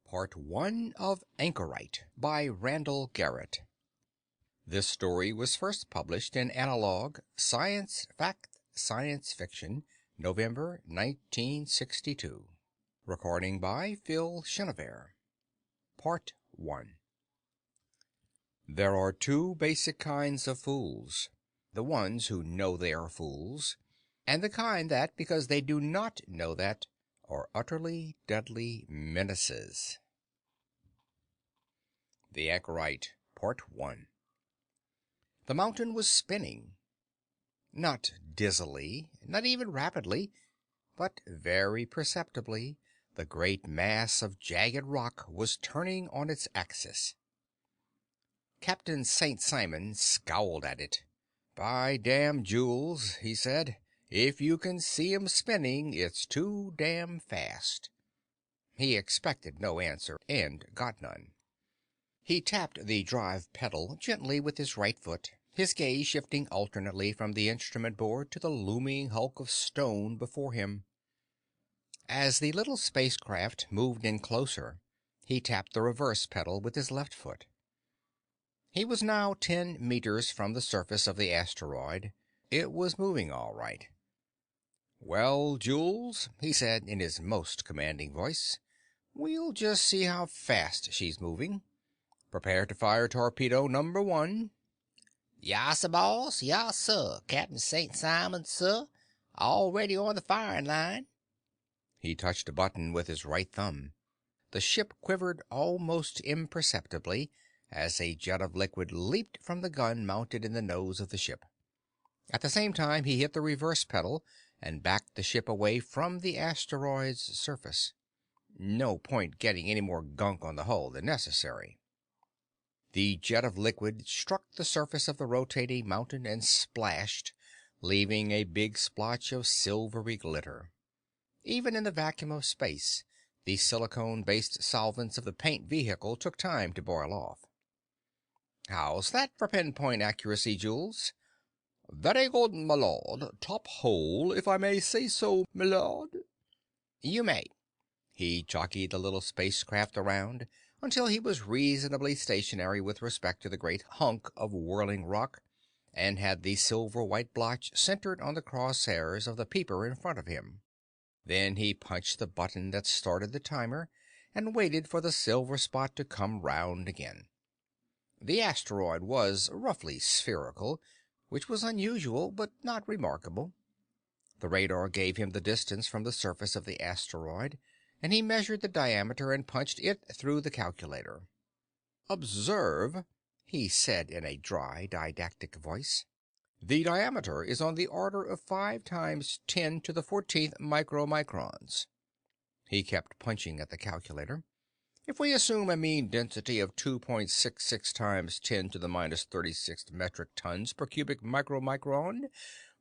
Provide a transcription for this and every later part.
Part 1 of Anchorite by Randall Garrett. This story was first published in Analog Science Fact Science Fiction, November 1962. Recording by Phil Chenevert. Part 1. There are two basic kinds of fools: the ones who know they are fools, and the kind that, because they do not know that, are utterly deadly menaces. The Anchorite, Part 1. The mountain was spinning. Not dizzily, not even rapidly, but very perceptibly the great mass of jagged rock was turning on its axis. Captain St. Simon scowled at it. "By damn, Jules," he said, "if you can see 'em spinning, it's too damn fast." He expected no answer, and got none. He tapped the drive pedal gently with his right foot, his gaze shifting alternately from the instrument board to the looming hulk of stone before him. As the little spacecraft moved in closer, he tapped the reverse pedal with his left foot. He was now 10 meters from the surface of the asteroid. It was moving all right. "Well, Jules," he said in his most commanding voice, "we'll just see how fast she's moving. Prepare to fire torpedo number 1. "Yassa, boss. Yassa, Captain St. Simon, sir. Already on the firing line." He touched a button with his right thumb. The ship quivered almost imperceptibly as a jet of liquid leaped from the gun mounted in the nose of the ship. At the same time, he hit the reverse pedal and backed the ship away from the asteroid's surface. No point getting any more gunk on the hull than necessary. The jet of liquid struck the surface of the rotating mountain and splashed, leaving a big splotch of silvery glitter. Even in the vacuum of space, the silicone-based solvents of the paint vehicle took time to boil off. "How's that for pinpoint accuracy, Jules?" "Very good, my lord. Top hole, if I may say so, my lord." "You may." He jockeyed the little spacecraft around until he was reasonably stationary with respect to the great hunk of whirling rock, and had the silver-white blotch centered on the crosshairs of the peeper in front of him. Then he punched the button that started the timer, and waited for the silver spot to come round again. The asteroid was roughly spherical, which was unusual but not remarkable. The radar gave him the distance from the surface of the asteroid, and he measured the diameter and punched it through the calculator. "Observe," he said in a dry, didactic voice. "The diameter is on the order of 5 times 10 to the 14th micromicrons." He kept punching at the calculator. "If we assume a mean density of 2.66 times 10 to the minus 36 metric tons per cubic micromicron,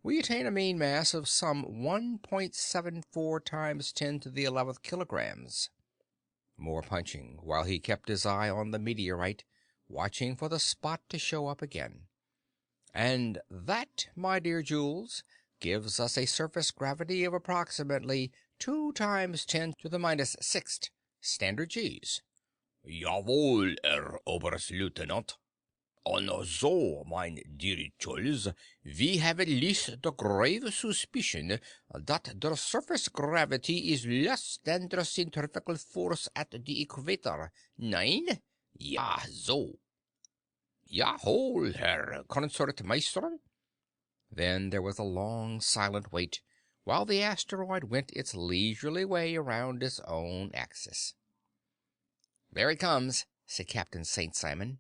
we attain a mean mass of some 1.74 times 10 to the 11th kilograms." More punching, while he kept his eye on the meteorite, watching for the spot to show up again. "And that, my dear Jules, gives us a surface gravity of approximately 2 times 10 to the minus 6th standard Gs." "Jawohl, Herr Oberstleutnant. Und so, mein dear Jules, we have at least the grave suspicion that the surface gravity is less than the centrifugal force at the equator. Nein? Ja, so. Jawohl, Herr Concertmeister." Then there was a long, silent wait, while the asteroid went its leisurely way around its own axis. "There it comes," said Captain St. Simon.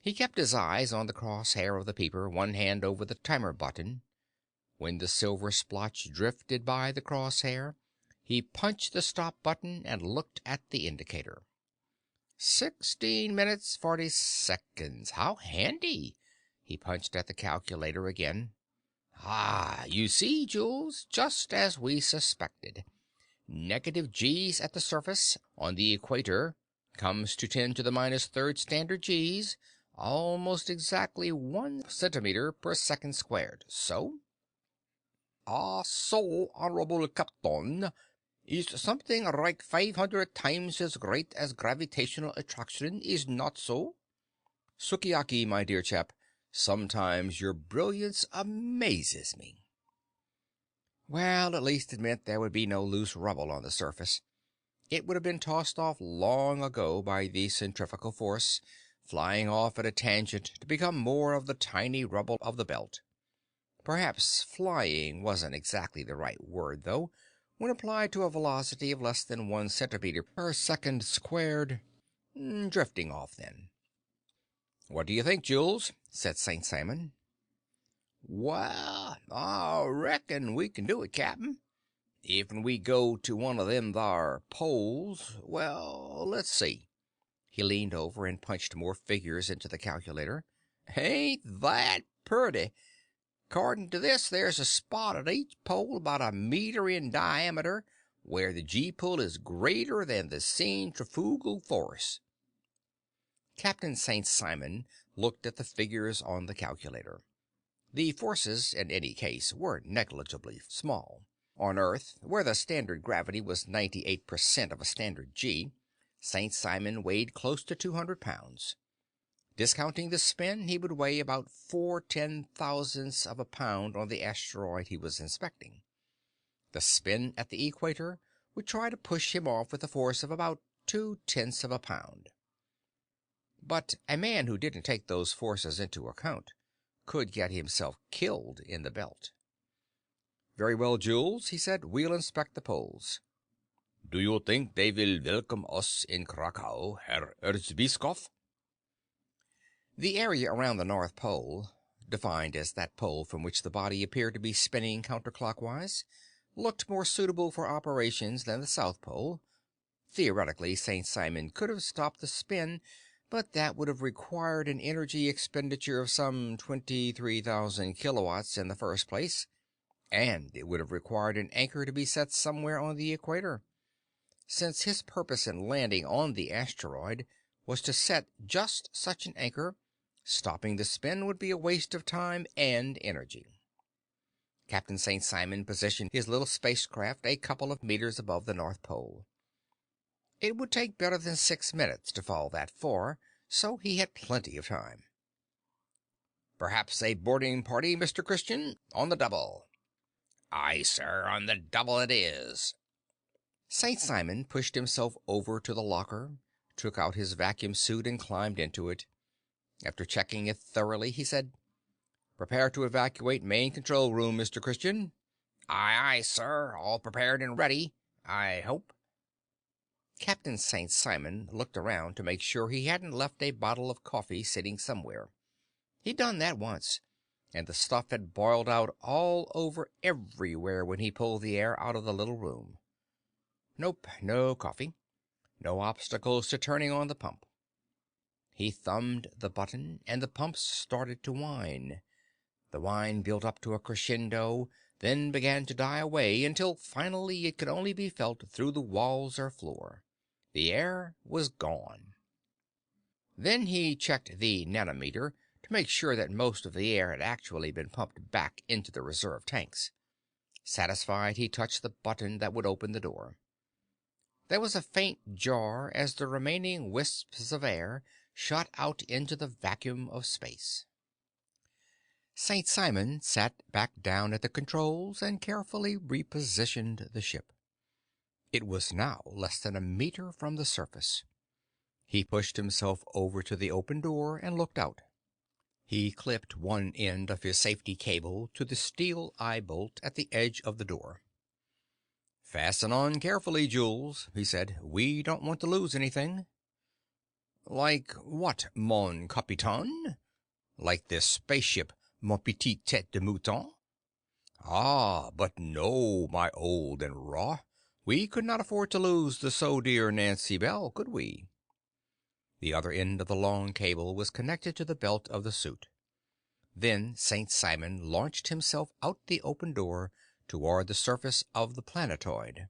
He kept his eyes on the crosshair of the peeper, one hand over the timer button. When the silver splotch drifted by the crosshair, he punched the stop button and looked at the indicator. 16 minutes, 40 seconds. How handy! He punched at the calculator again. "Ah, you see, Jules, just as we suspected. Negative G's at the surface, on the equator, comes to 10 to the minus 3rd standard Gs, almost exactly 1 centimeter per second squared. So?" "Ah, so, honorable Captain. Is something like 500 times as great as gravitational attraction, is not so? Sukiyaki, my dear chap, sometimes your brilliance amazes me. Well, at least it meant there would be no loose rubble on the surface. It would have been tossed off long ago by the centrifugal force, flying off at a tangent to become more of the tiny rubble of the belt. Perhaps flying wasn't exactly the right word, though, when applied to a velocity of less than 1 centimeter per second squared. Drifting off, then. "What do you think, Jules?" said St. Simon. Well, I reckon we can do it, Cap'n. "If we go to one of them thar poles, well, let's see." He leaned over and punched more figures into the calculator. Ain't that purty? According to this, there's a spot at each pole about a meter in diameter where the G-pull is greater than the centrifugal force. Captain St. Simon looked at the figures on the calculator. The forces, in any case, were negligibly small. On Earth, where the standard gravity was 98% of a standard G, St. Simon weighed close to 200 pounds. Discounting the spin, he would weigh about 4/10,000ths of a pound on the asteroid he was inspecting. The spin at the equator would try to push him off with a force of about 2/10ths of a pound. But a man who didn't take those forces into account could get himself killed in the belt. "Very well, Jules," he said. "We'll inspect the poles." Do you think they will welcome us in Krakow, Herr Erzbischof? The area around the North Pole, defined as that pole from which the body appeared to be spinning counterclockwise, looked more suitable for operations than the South Pole. Theoretically, St. Simon could have stopped the spin, but that would have required an energy expenditure of some 23,000 kilowatts in the first place, and it would have required an anchor to be set somewhere on the equator. Since his purpose in landing on the asteroid was to set just such an anchor, stopping the spin would be a waste of time and energy. Captain St. Simon positioned his little spacecraft a couple of meters above the North Pole. It would take better than 6 minutes to fall that far, so he had plenty of time. "Perhaps a boarding party, Mr. Christian? On the double." Aye, sir, on the double it is. St. Simon pushed himself over to the locker, took out his vacuum suit, and climbed into it. After checking it thoroughly, he said, "Prepare to evacuate main control room, Mr. Christian." Aye, aye, sir, all prepared and ready, I hope. Captain St. Simon looked around to make sure he hadn't left a bottle of coffee sitting somewhere. He'd done that once, and the stuff had boiled out all over everywhere when he pulled the air out of the little room. Nope, no coffee. No obstacles to turning on the pump. He thumbed the button, and the pump started to whine. The whine built up to a crescendo, then began to die away until finally it could only be felt through the walls or floor. The air was gone. Then he checked the nanometer to make sure that most of the air had actually been pumped back into the reserve tanks. Satisfied, he touched the button that would open the door. There was a faint jar as the remaining wisps of air shot out into the vacuum of space. St. Simon sat back down at the controls and carefully repositioned the ship. It was now less than a meter from the surface. He pushed himself over to the open door and looked out. He clipped one end of his safety cable to the steel eye bolt at the edge of the door. "Fasten on carefully, Jules," he said. "We don't want to lose anything." "Like what, mon capitaine?" "Like this spaceship, mon petit tête de mouton." "Ah, but no, my old and raw. We could not afford to lose the so dear Nancy Bell, could we?" The other end of the long cable was connected to the belt of the suit. Then St. Simon launched himself out the open door toward the surface of the planetoid.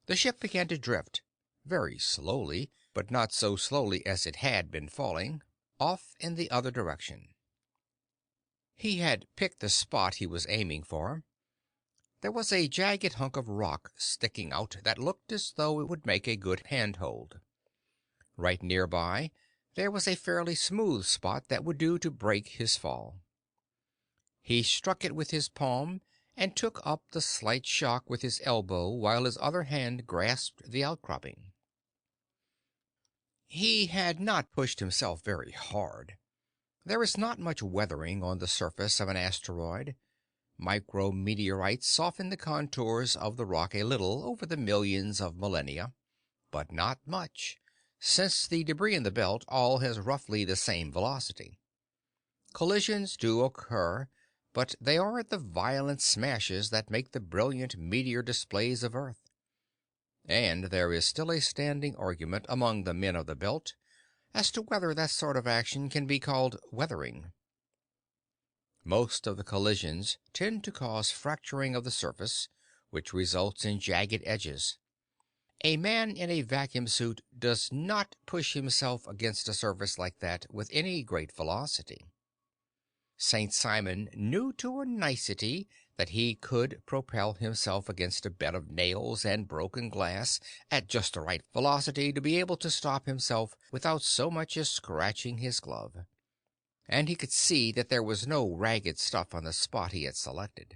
The ship began to drift, very slowly, but not so slowly as it had been falling, off in the other direction. He had picked the spot he was aiming for. There was a jagged hunk of rock sticking out that looked as though it would make a good handhold. Right nearby, there was a fairly smooth spot that would do to break his fall. He struck it with his palm and took up the slight shock with his elbow while his other hand grasped the outcropping. He had not pushed himself very hard. There is not much weathering on the surface of an asteroid. Micrometeorites soften the contours of the rock a little over the millions of millennia, but not much, since the debris in the belt all has roughly the same velocity. Collisions do occur, but they aren't the violent smashes that make the brilliant meteor displays of Earth. And there is still a standing argument among the men of the belt as to whether that sort of action can be called weathering. Most of the collisions tend to cause fracturing of the surface, which results in jagged edges. A man in a vacuum suit does not push himself against a surface like that with any great velocity. St. Simon knew to a nicety that he could propel himself against a bed of nails and broken glass at just the right velocity to be able to stop himself without so much as scratching his glove. And he could see that there was no ragged stuff on the spot he had selected.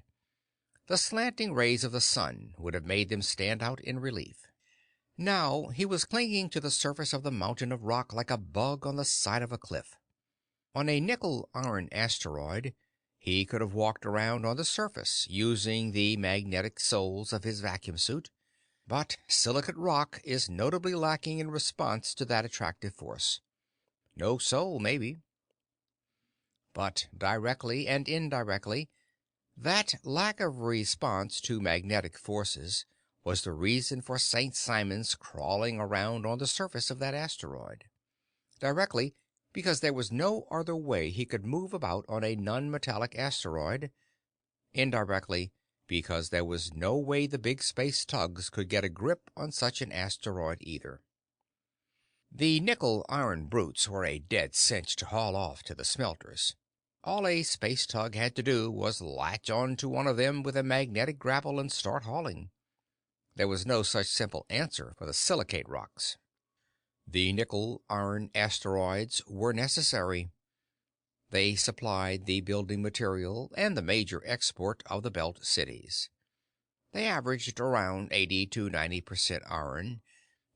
The slanting rays of the sun would have made them stand out in relief. Now he was clinging to the surface of the mountain of rock like a bug on the side of a cliff. On a nickel-iron asteroid, he could have walked around on the surface using the magnetic soles of his vacuum suit, but silicate rock is notably lacking in response to that attractive force. No soul, maybe. But directly and indirectly, that lack of response to magnetic forces was the reason for St. Simon's crawling around on the surface of that asteroid. Directly, because there was no other way he could move about on a non-metallic asteroid. Indirectly, because there was no way the big space tugs could get a grip on such an asteroid either. The nickel-iron brutes were a dead cinch to haul off to the smelters. All a space tug had to do was latch on to one of them with a magnetic grapple and start hauling. There was no such simple answer for the silicate rocks. The nickel-iron asteroids were necessary. They supplied the building material and the major export of the belt cities. They averaged around 80 to 90% iron,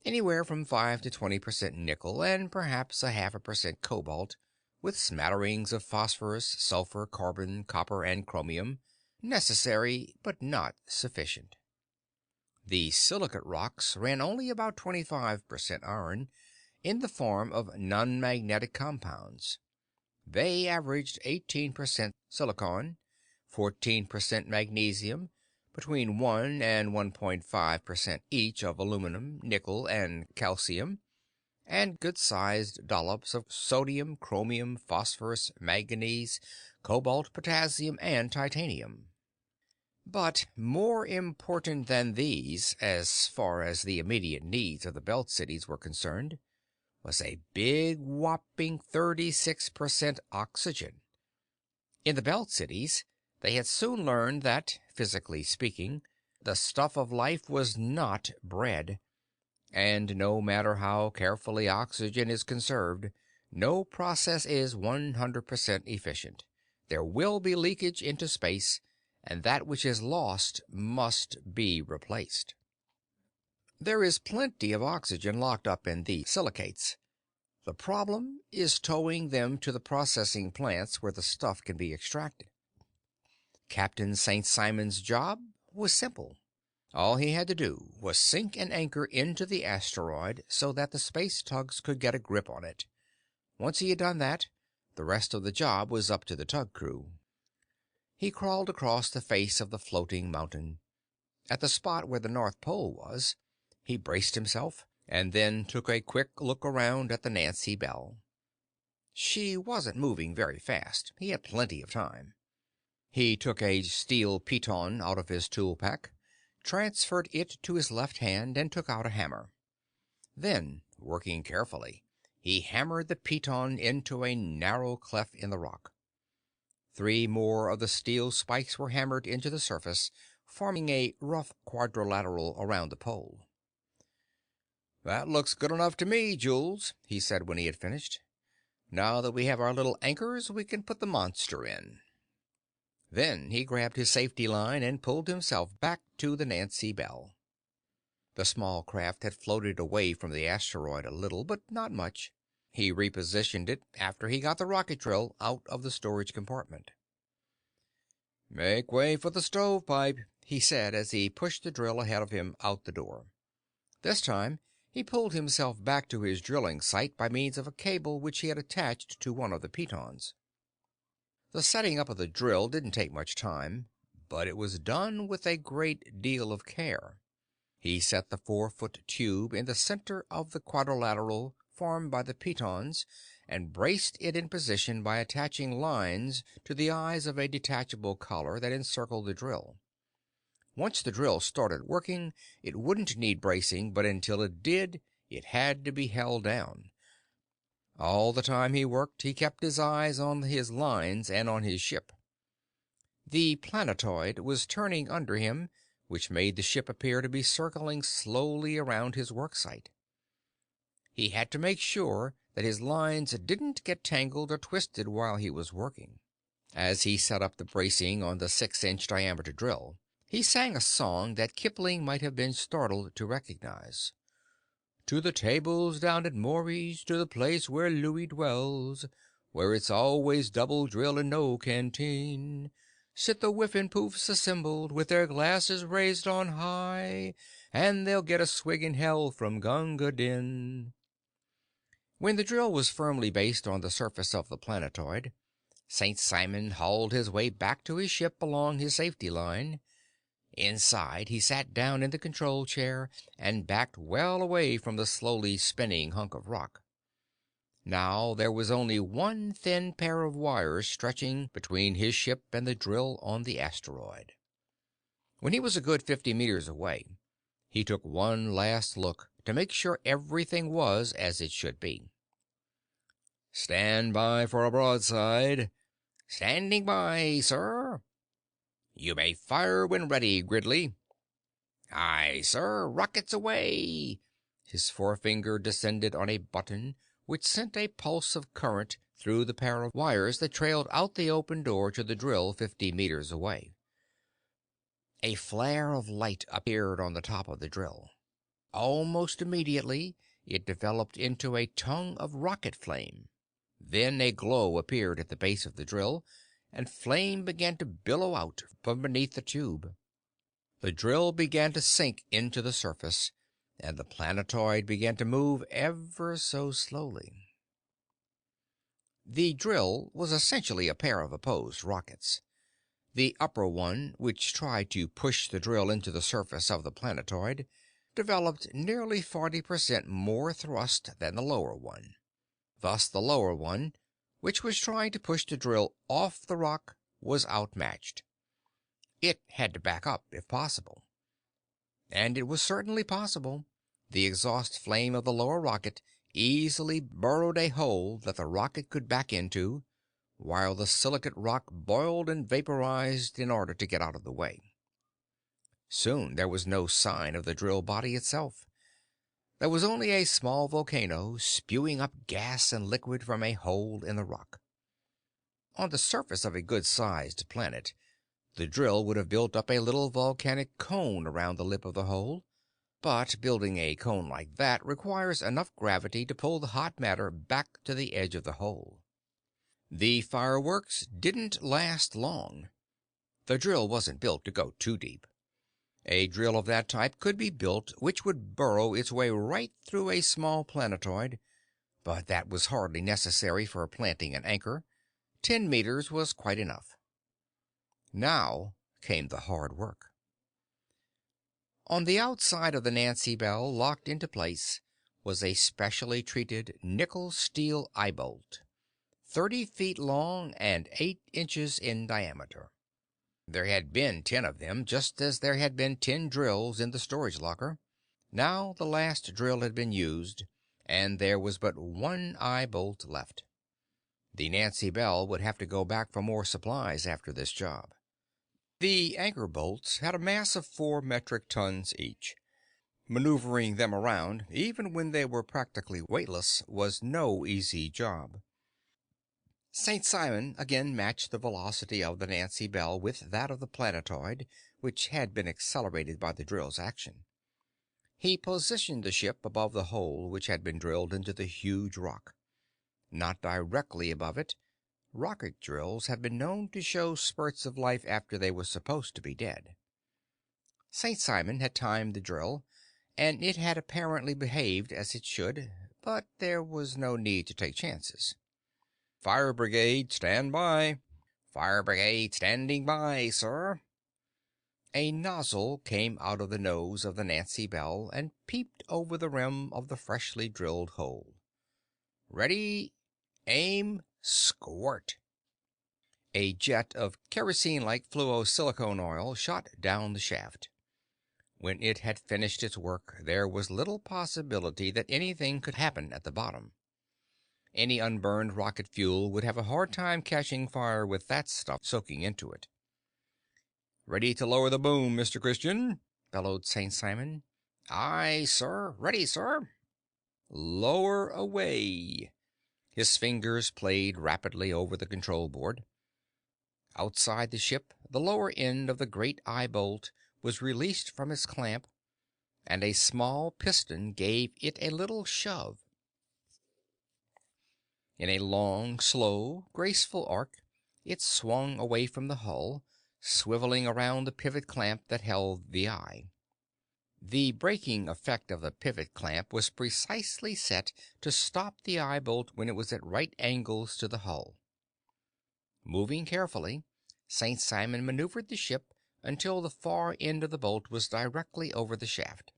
anywhere from 5 to 20% nickel, and perhaps 0.5% cobalt, with smatterings of phosphorus, sulfur, carbon, copper, and chromium, necessary but not sufficient. The silicate rocks ran only about 25% iron, in the form of non-magnetic compounds. They averaged 18% silicon, 14% magnesium, between 1 and 1.5% each of aluminum, nickel, and calcium, and good-sized dollops of sodium, chromium, phosphorus, manganese, cobalt, potassium, and titanium. But more important than these, as far as the immediate needs of the belt cities were concerned, was a big whopping 36% oxygen. In the belt cities, they had soon learned that, physically speaking, the stuff of life was not bread, and no matter how carefully oxygen is conserved, no process is 100% efficient. There will be leakage into space, and that which is lost must be replaced. There is plenty of oxygen locked up in the silicates. The problem is towing them to the processing plants where the stuff can be extracted. Captain St. Simon's job was simple. All he had to do was sink an anchor into the asteroid so that the space tugs could get a grip on it. Once he had done that, the rest of the job was up to the tug crew. He crawled across the face of the floating mountain. At the spot where the North Pole was, he braced himself, and then took a quick look around at the Nancy Bell. She wasn't moving very fast. He had plenty of time. He took a steel piton out of his tool pack, transferred it to his left hand, and took out a hammer. Then, working carefully, he hammered the piton into a narrow cleft in the rock. 3 more of the steel spikes were hammered into the surface, forming a rough quadrilateral around the pole. "That looks good enough to me, Jules," he said when he had finished. "Now that we have our little anchors, we can put the monster in." Then he grabbed his safety line and pulled himself back to the Nancy Bell. The small craft had floated away from the asteroid a little, but not much. He repositioned it after he got the rocket drill out of the storage compartment. "Make way for the stovepipe," he said as he pushed the drill ahead of him out the door. This time he pulled himself back to his drilling site by means of a cable which he had attached to one of the pitons. The setting up of the drill didn't take much time, but it was done with a great deal of care. He set the 4-foot tube in the center of the quadrilateral formed by the pitons and braced it in position by attaching lines to the eyes of a detachable collar that encircled the drill. Once the drill started working, it wouldn't need bracing, but until it did, it had to be held down. All the time he worked, he kept his eyes on his lines and on his ship. The planetoid was turning under him, which made the ship appear to be circling slowly around his worksite. He had to make sure that his lines didn't get tangled or twisted while he was working. As he set up the bracing on the 6-inch diameter drill, he sang a song that Kipling might have been startled to recognize. "To the tables down at Maury's, to the place where Louis dwells, where it's always double drill and no canteen, sit the whiffin' poofs assembled, with their glasses raised on high, and they'll get a swig in hell from Gunga Din." When the drill was firmly based on the surface of the planetoid, St. Simon hauled his way back to his ship along his safety line. Inside, he sat down in the control chair and backed well away from the slowly spinning hunk of rock. Now there was only one thin pair of wires stretching between his ship and the drill on the asteroid. When he was a good 50 meters away, he took one last look to make sure everything was as it should be. "Stand by for a broadside." "Standing by, sir." "You may fire when ready, Gridley." "Aye, sir. Rockets away." His forefinger descended on a button which sent a pulse of current through the pair of wires that trailed out the open door to the drill 50 meters away. A flare of light appeared on the top of the drill. Almost immediately it developed into a tongue of rocket flame. Then a glow appeared at the base of the drill, and flame began to billow out from beneath the tube. The drill began to sink into the surface, and the planetoid began to move ever so slowly. The drill was essentially a pair of opposed rockets. The upper one, which tried to push the drill into the surface of the planetoid, developed nearly 40% more thrust than the lower one. Thus the lower one, which was trying to push the drill off the rock, was outmatched. It had to back up if possible. And it was certainly possible. The exhaust flame of the lower rocket easily burrowed a hole that the rocket could back into, while the silicate rock boiled and vaporized in order to get out of the way. Soon there was no sign of the drill body itself. There was only a small volcano spewing up gas and liquid from a hole in the rock. On the surface of a good-sized planet, the drill would have built up a little volcanic cone around the lip of the hole, but building a cone like that requires enough gravity to pull the hot matter back to the edge of the hole. The fireworks didn't last long. The drill wasn't built to go too deep. A drill of that type could be built which would burrow its way right through a small planetoid, but that was hardly necessary for planting an anchor. 10 meters was quite enough. Now came the hard work. On the outside of the Nancy Bell, locked into place, was a specially treated nickel-steel eye-bolt, 30 feet long and 8 inches in diameter. There had been 10 of them, just as there had been 10 drills in the storage locker. Now the last drill had been used, and there was but one eye-bolt left. The Nancy Bell would have to go back for more supplies after this job. The anchor bolts had a mass of 4 metric tons each. Maneuvering them around, even when they were practically weightless, was no easy job. St. Simon again matched the velocity of the Nancy Bell with that of the planetoid, which had been accelerated by the drill's action. He positioned the ship above the hole which had been drilled into the huge rock. Not directly above it. Rocket drills have been known to show spurts of life after they were supposed to be dead. St. Simon had timed the drill, and it had apparently behaved as it should, but there was no need to take chances. "Fire brigade, stand by." "Fire brigade standing by, sir." A nozzle came out of the nose of the Nancy Bell and peeped over the rim of the freshly drilled hole. "Ready, aim, squirt." A jet of kerosene-like fluosilicone oil shot down the shaft. When it had finished its work, there was little possibility that anything could happen at the bottom. Any unburned rocket fuel would have a hard time catching fire with that stuff soaking into it. "Ready to lower the boom, Mr. Christian," bellowed St. Simon. "Aye, sir. Ready, sir." "Lower away." His fingers played rapidly over the control board. Outside the ship, the lower end of the great eye bolt was released from its clamp, and a small piston gave it a little shove. In a long, slow, graceful arc, it swung away from the hull, swiveling around the pivot clamp that held the eye. The braking effect of the pivot clamp was precisely set to stop the eye bolt when it was at right angles to the hull. Moving carefully, St. Simon maneuvered the ship until the far end of the bolt was directly over the shaft.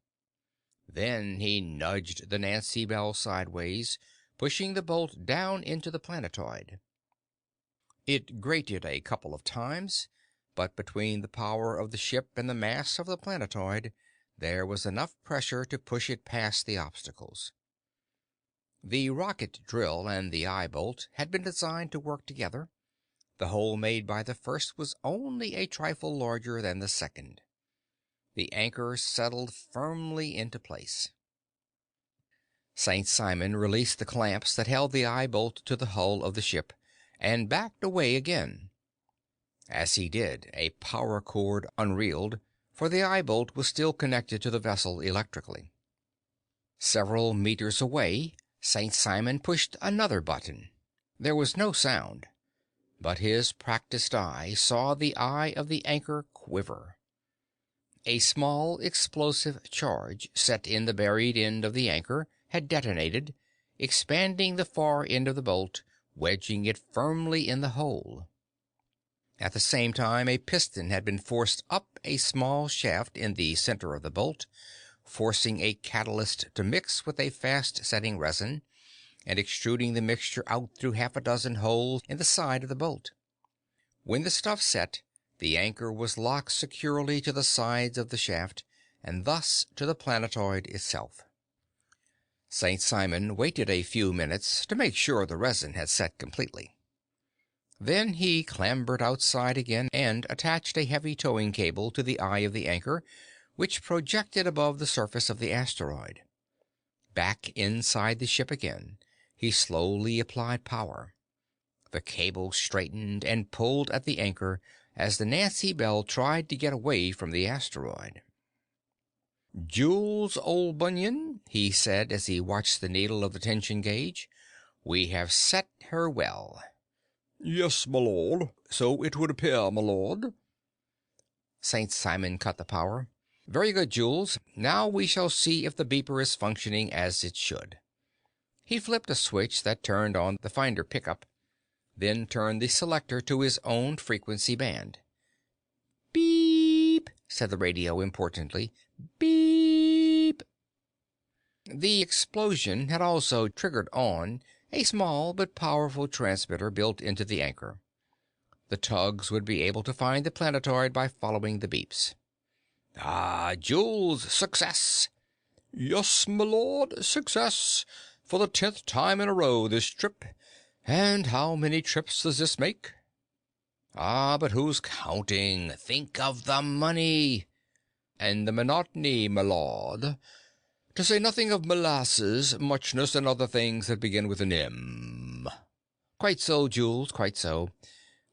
Then he nudged the Nancy Bell sideways, pushing the bolt down into the planetoid. It grated a couple of times, but between the power of the ship and the mass of the planetoid, there was enough pressure to push it past the obstacles. The rocket drill and the eye bolt had been designed to work together. The hole made by the first was only a trifle larger than the second. The anchor settled firmly into place. St. Simon released the clamps that held the eye bolt to the hull of the ship, and backed away again. As he did, a power cord unreeled, for the eye bolt was still connected to the vessel electrically. Several meters away, St. Simon pushed another button. There was no sound, but his practiced eye saw the eye of the anchor quiver. A small explosive charge set in the buried end of the anchor had detonated, expanding the far end of the bolt, wedging it firmly in the hole. At the same time, a piston had been forced up a small shaft in the center of the bolt, forcing a catalyst to mix with a fast-setting resin, and extruding the mixture out through half a dozen holes in the side of the bolt. When the stuff set, the anchor was locked securely to the sides of the shaft, and thus to the planetoid itself. St. Simon waited a few minutes to make sure the resin had set completely. Then he clambered outside again and attached a heavy towing cable to the eye of the anchor, which projected above the surface of the asteroid. Back inside the ship again, he slowly applied power. The cable straightened and pulled at the anchor as the Nancy Bell tried to get away from the asteroid. "Jules, old bunion," he said as he watched the needle of the tension gauge, "we have set her well." "Yes, my lord. So it would appear, my lord." St. Simon cut the power. "Very good, Jules. Now we shall see if the beeper is functioning as it should." He flipped a switch that turned on the finder pickup, then turned the selector to his own frequency band. "Beep," said the radio importantly. "Beep." The explosion had also triggered on a small but powerful transmitter built into the anchor. The tugs would be able to find the planetoid by following the beeps. "Ah, Jules, success!" "Yes, my lord, success! For the 10th time in a row this trip. And how many trips does this make?" Ah, but who's counting? Think of the money. And the monotony, my lord. To say nothing of molasses, muchness, and other things that begin with an M. Quite so, Jules, quite so.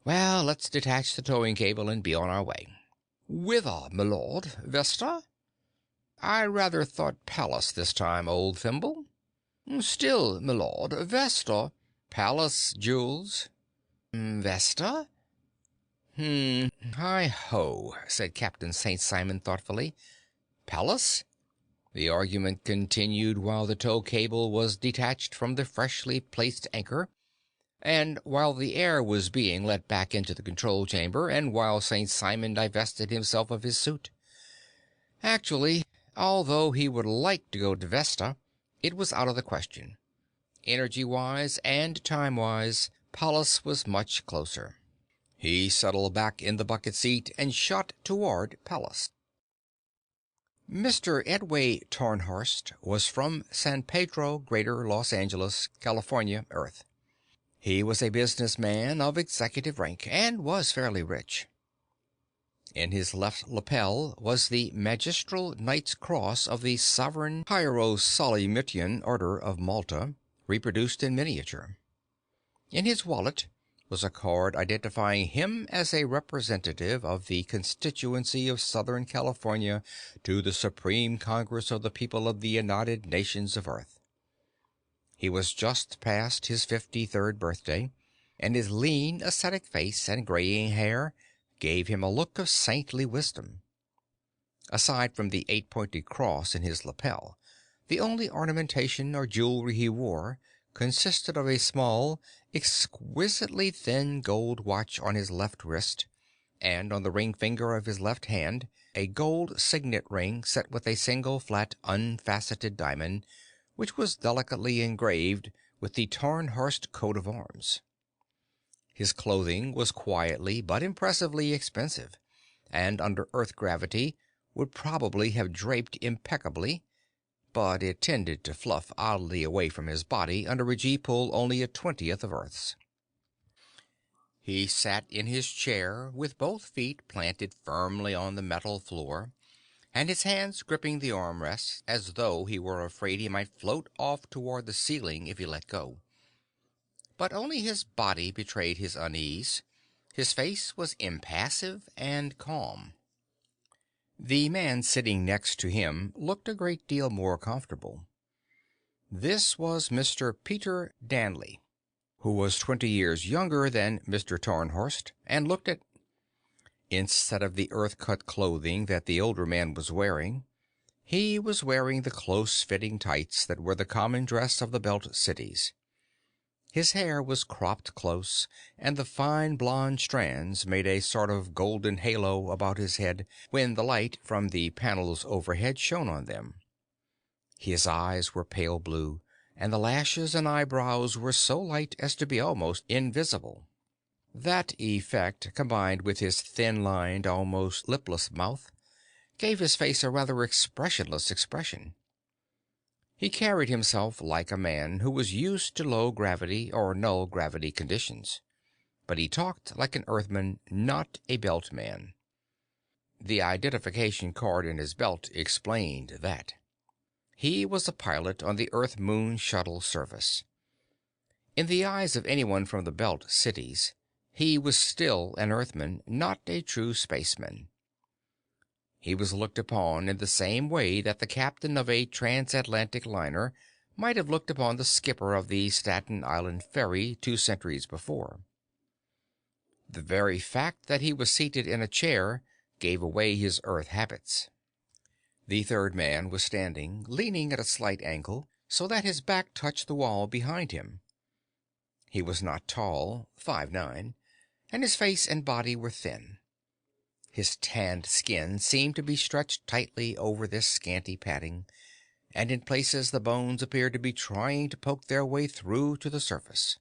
Well, let's detach the towing cable and be on our way. Whither, my lord? Vesta? I rather thought Palace this time, old thimble. Still, my lord, Vesta. Palace, Jules. Vesta? Hi-ho, said Captain St. Simon thoughtfully. Palace? The argument continued while the tow cable was detached from the freshly placed anchor, and while the air was being let back into the control chamber, and while St. Simon divested himself of his suit. Actually, although he would like to go to Vesta, it was out of the question. Energy-wise and time-wise, Pallas was much closer. He settled back in the bucket seat and shot toward Pallas. Mr. Edway Tarnhorst was from San Pedro, Greater Los Angeles, California, Earth. He was a businessman of executive rank and was fairly rich. In his left lapel was the Magistral Knight's Cross of the Sovereign Hierosolymitan Order of Malta, reproduced in miniature. In his wallet was a card identifying him as a representative of the constituency of Southern California to the Supreme Congress of the People of the United Nations of Earth. He was just past his 53rd birthday, and his lean, ascetic face and graying hair gave him a look of saintly wisdom. Aside from the 8-pointed cross in his lapel, the only ornamentation or jewelry he wore consisted of a small, exquisitely thin gold watch on his left wrist, and on the ring finger of his left hand a gold signet ring set with a single flat, unfaceted diamond, which was delicately engraved with the Tarnhorst coat of arms. His clothing was quietly but impressively expensive, and under Earth gravity would probably have draped impeccably, but it tended to fluff oddly away from his body under a G-pull only 1/20th of Earth's. He sat in his chair with both feet planted firmly on the metal floor, and his hands gripping the armrests as though he were afraid he might float off toward the ceiling if he let go. But only his body betrayed his unease. His face was impassive and calm. The man sitting next to him looked a great deal more comfortable. This was Mr. Peter Danley, who was 20 years younger than Mr. Tarnhorst, and looked at... Instead of the earth-cut clothing that the older man was wearing, he was wearing the close-fitting tights that were the common dress of the Belt cities. His hair was cropped close, and the fine blonde strands made a sort of golden halo about his head when the light from the panels overhead shone on them. His eyes were pale blue, and the lashes and eyebrows were so light as to be almost invisible. That effect, combined with his thin-lined, almost lipless mouth, gave his face a rather expressionless expression. He carried himself like a man who was used to low gravity or null gravity conditions, but he talked like an Earthman, not a Belt man. The identification card in his belt explained that. He was a pilot on the Earth-Moon shuttle service. In the eyes of anyone from the Belt cities, he was still an Earthman, not a true spaceman. He was looked upon in the same way that the captain of a transatlantic liner might have looked upon the skipper of the Staten Island ferry 2 centuries before. The very fact that he was seated in a chair gave away his Earth habits. The third man was standing, leaning at a slight angle, so that his back touched the wall behind him. He was not tall, 5'9", and his face and body were thin. His tanned skin seemed to be stretched tightly over this scanty padding, and in places the bones appeared to be trying to poke their way through to the surface.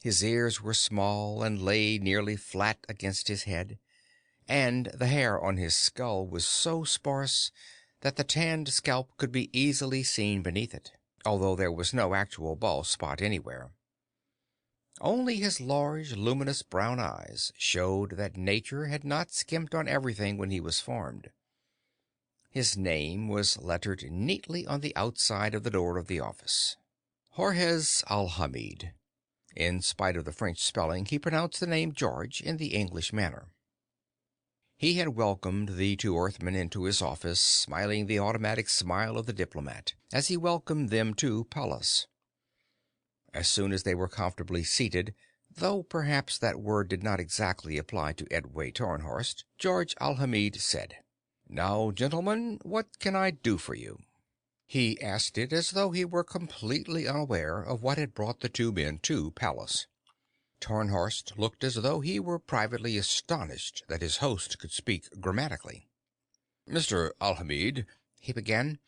His ears were small and lay nearly flat against his head, and the hair on his skull was so sparse that the tanned scalp could be easily seen beneath it, although there was no actual bald spot anywhere. Only his large, luminous brown eyes showed that nature had not skimped on everything when he was formed. His name was lettered neatly on the outside of the door of the office. Jorge Alhamid. In spite of the French spelling, he pronounced the name George in the English manner. He had welcomed the two Earthmen into his office, smiling the automatic smile of the diplomat, as he welcomed them to Pallas. As soon as they were comfortably seated, though perhaps that word did not exactly apply to Edway Tarnhorst, George Alhamid said, "Now, gentlemen, what can I do for you?" He asked it as though he were completely unaware of what had brought the two men to Pallas. Tarnhorst looked as though he were privately astonished that his host could speak grammatically. "Mr. Alhamid," he began,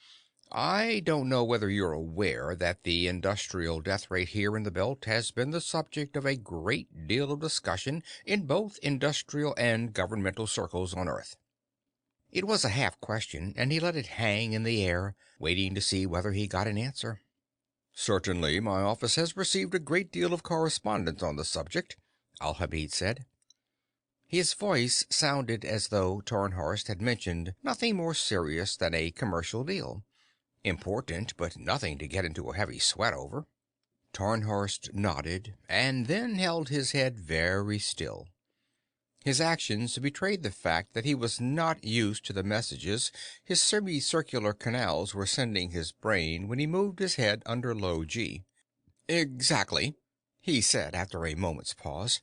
"I don't know whether you're aware that the industrial death rate here in the Belt has been the subject of a great deal of discussion in both industrial and governmental circles on Earth." It was a half question, and he let it hang in the air, waiting to see whether he got an answer. "Certainly, my office has received a great deal of correspondence on the subject," Alhamid said. His voice sounded as though Tarnhorst had mentioned nothing more serious than a commercial deal. Important, but nothing to get into a heavy sweat over. Tarnhorst nodded, and then held his head very still. His actions betrayed the fact that he was not used to the messages his semicircular canals were sending his brain when he moved his head under low G. "Exactly," he said after a moment's pause.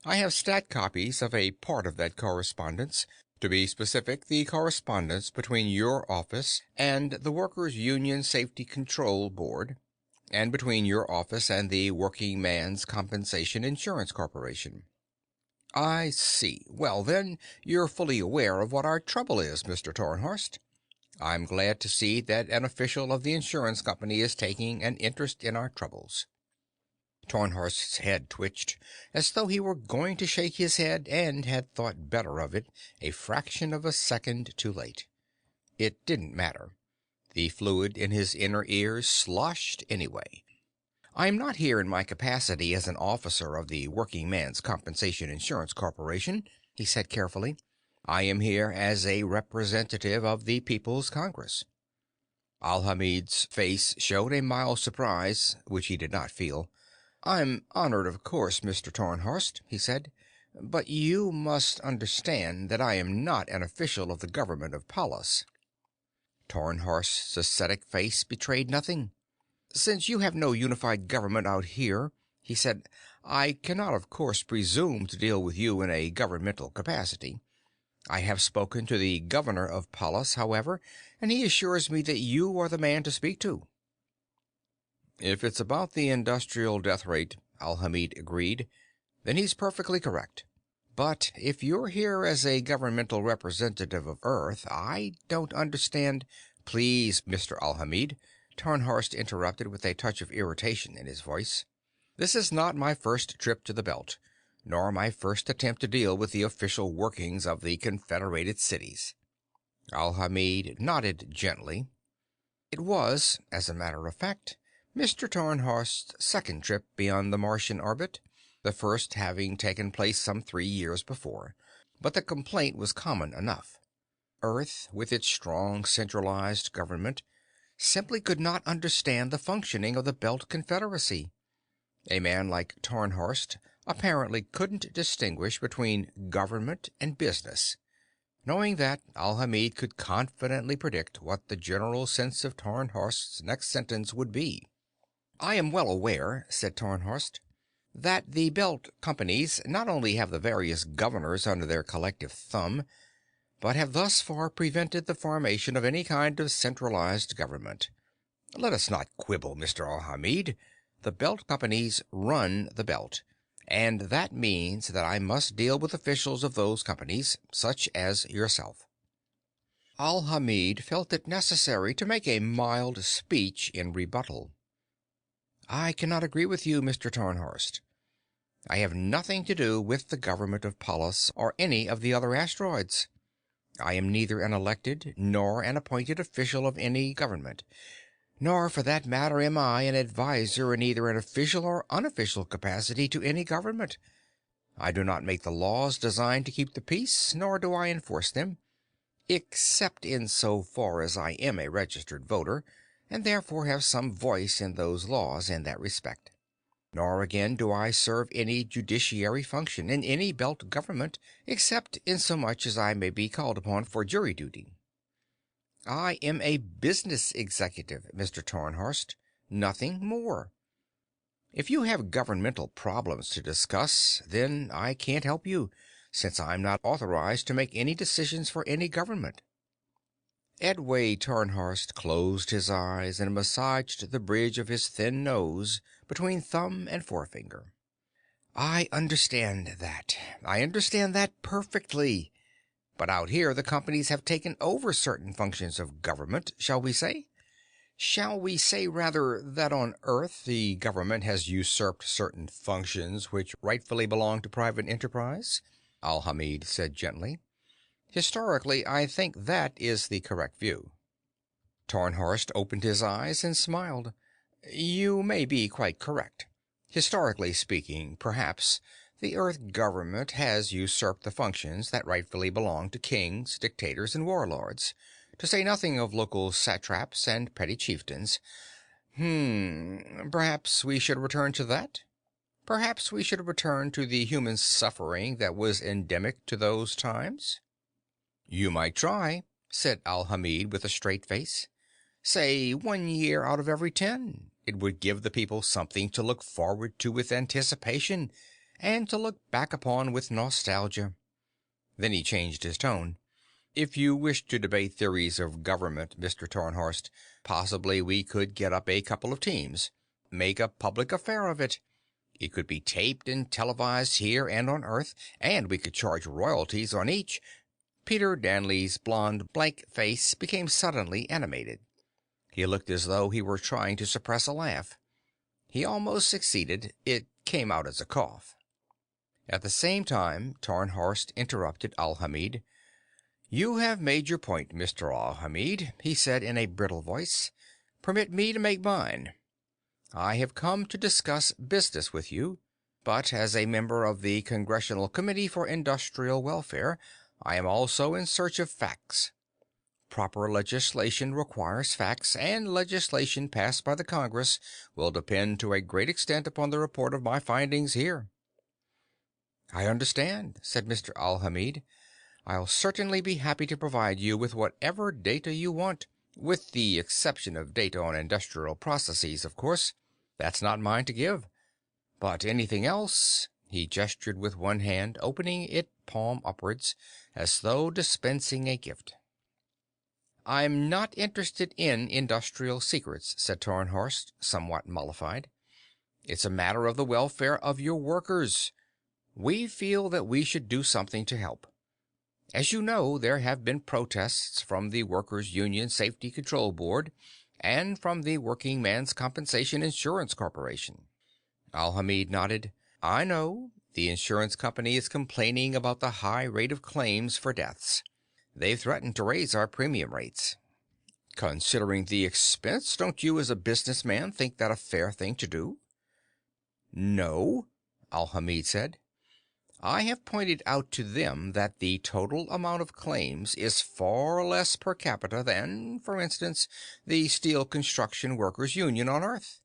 "I have stat copies of a part of that correspondence. To be specific, the correspondence between your office and the Workers' Union Safety Control Board, and between your office and the Working Man's Compensation Insurance Corporation." "I see. Well, then, you're fully aware of what our trouble is, Mr. Tarnhorst. I'm glad to see that an official of the insurance company is taking an interest in our troubles." Tarnhorst's head twitched, as though he were going to shake his head and had thought better of it a fraction of a second too late. It didn't matter. The fluid in his inner ears sloshed anyway. "I am not here in my capacity as an officer of the Working Man's Compensation Insurance Corporation," he said carefully. "I am here as a representative of the People's Congress." Alhamid's face showed a mild surprise, which he did not feel. "I'm honored, of course, Mr. Tarnhorst," he said, "but you must understand that I am not an official of the government of Pallas." Tarnhorst's ascetic face betrayed nothing. "Since you have no unified government out here," he said, "I cannot, of course, presume to deal with you in a governmental capacity. I have spoken to the governor of Pallas, however, and he assures me that you are the man to speak to." "If it's about the industrial death rate," Alhamid agreed, "then he's perfectly correct. But if you're here as a governmental representative of Earth, I don't understand—" "Please, Mr. Alhamid," Tarnhorst interrupted with a touch of irritation in his voice. "This is not my first trip to the Belt, nor my first attempt to deal with the official workings of the Confederated Cities." Alhamid nodded gently. It was, as a matter of fact, Mr. Tarnhorst's second trip beyond the Martian orbit, the first having taken place some 3 years before, but the complaint was common enough. Earth, with its strong centralized government, simply could not understand the functioning of the Belt Confederacy. A man like Tarnhorst apparently couldn't distinguish between government and business. Knowing that, Alhamid could confidently predict what the general sense of Tarnhorst's next sentence would be. "I am well aware," said Tarnhorst, "that the Belt companies not only have the various governors under their collective thumb, but have thus far prevented the formation of any kind of centralized government. Let us not quibble, Mr. Alhamid. The Belt companies run the Belt, and that means that I must deal with officials of those companies, such as yourself." Alhamid felt it necessary to make a mild speech in rebuttal. "I cannot agree with you, Mr. Tarnhorst. I have nothing to do with the government of Pallas or any of the other asteroids. I am neither an elected nor an appointed official of any government. Nor, for that matter, am I an advisor in either an official or unofficial capacity to any government. I do not make the laws designed to keep the peace, nor do I enforce them, except in so far as I am a registered voter, and therefore have some voice in those laws in that respect. Nor again do I serve any judiciary function in any belt government, except insomuch as I may be called upon for jury duty. I am a business executive, Mr. Tarnhorst, nothing more. If you have governmental problems to discuss, then I can't help you, since I'm not authorized to make any decisions for any government. Edway Tarnhorst closed his eyes and massaged the bridge of his thin nose between thumb and forefinger. I understand that. I understand that perfectly. But out here the companies have taken over certain functions of government, shall we say? Shall we say, rather, that on Earth the government has usurped certain functions which rightfully belong to private enterprise? Alhamid said gently. Historically, I think that is the correct view. Tarnhorst opened his eyes and smiled. You may be quite correct. Historically speaking, perhaps, the Earth government has usurped the functions that rightfully belong to kings, dictators, and warlords, to say nothing of local satraps and petty chieftains. Perhaps we should return to that? Perhaps we should return to the human suffering that was endemic to those times? You might try, said Alhamid with a straight face. Say 1 year out of every 10. It would give the people something to look forward to with anticipation, and to look back upon with nostalgia. Then he changed his tone. If you wish to debate theories of government, Mr. Tarnhorst, possibly we could get up a couple of teams. Make a public affair of it. It could be taped and televised here and on Earth, and we could charge royalties on each. Peter Danley's blond, blank face became suddenly animated. He looked as though he were trying to suppress a laugh. He almost succeeded. It came out as a cough. At the same time, Tarnhorst interrupted Alhamid. You have made your point, Mr. Alhamid, he said in a brittle voice. Permit me to make mine. I have come to discuss business with you, but as a member of the Congressional Committee for Industrial Welfare, I am also in search of facts. Proper legislation requires facts, and legislation passed by the Congress will depend to a great extent upon the report of my findings here. I understand, said Mr. Alhamid. I'll certainly be happy to provide you with whatever data you want, with the exception of data on industrial processes, of course. That's not mine to give. But anything else, he gestured with one hand, opening it palm upwards, as though dispensing a gift. I'm not interested in industrial secrets, said Tarnhorst, somewhat mollified. It's a matter of the welfare of your workers. We feel that we should do something to help. As you know, there have been protests from the Workers' Union Safety Control Board and from the Working Man's Compensation Insurance Corporation. Alhamid nodded. I know. The insurance company is complaining about the high rate of claims for deaths. They've threatened to raise our premium rates. Considering the expense, don't you as a businessman think that a fair thing to do? No, Alhamid said. I have pointed out to them that the total amount of claims is far less per capita than, for instance, the Steel Construction Workers' Union on Earth.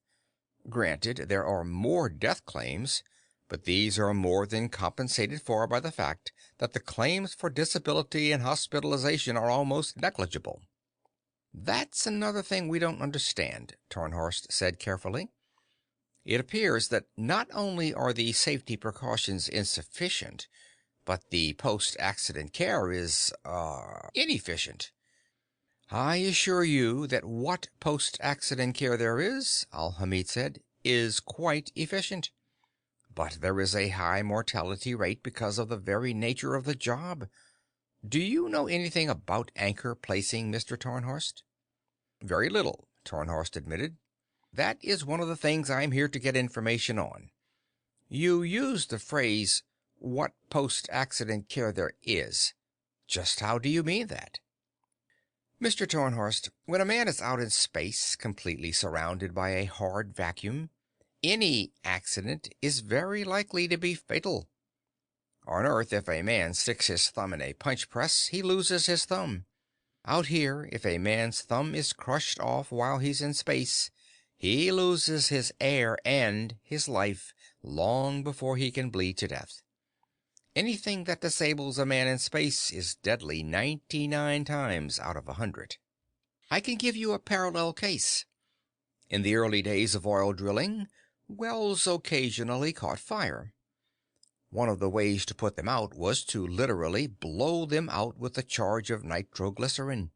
Granted, there are more death claims, but these are more than compensated for by the fact that the claims for disability and hospitalization are almost negligible. That's another thing we don't understand, Tarnhorst said carefully. It appears that not only are the safety precautions insufficient, but the post-accident care is, inefficient. I assure you that what post-accident care there is, Alhamid said, is quite efficient. But there is a high mortality rate because of the very nature of the job. Do you know anything about anchor placing, Mr. Tarnhorst? Very little, Tarnhorst admitted. That is one of the things I am here to get information on. You used the phrase, what post-accident care there is. Just how do you mean that? Mr. Tarnhorst, when a man is out in space, completely surrounded by a hard vacuum, any accident is very likely to be fatal. On Earth, if a man sticks his thumb in a punch press, he loses his thumb. Out here, if a man's thumb is crushed off while he's in space, he loses his air and his life long before he can bleed to death. Anything that disables a man in space is deadly 99 times out of 100. I can give you a parallel case. In the early days of oil drilling, wells occasionally caught fire. One of the ways to put them out was to literally blow them out with a charge of nitroglycerin.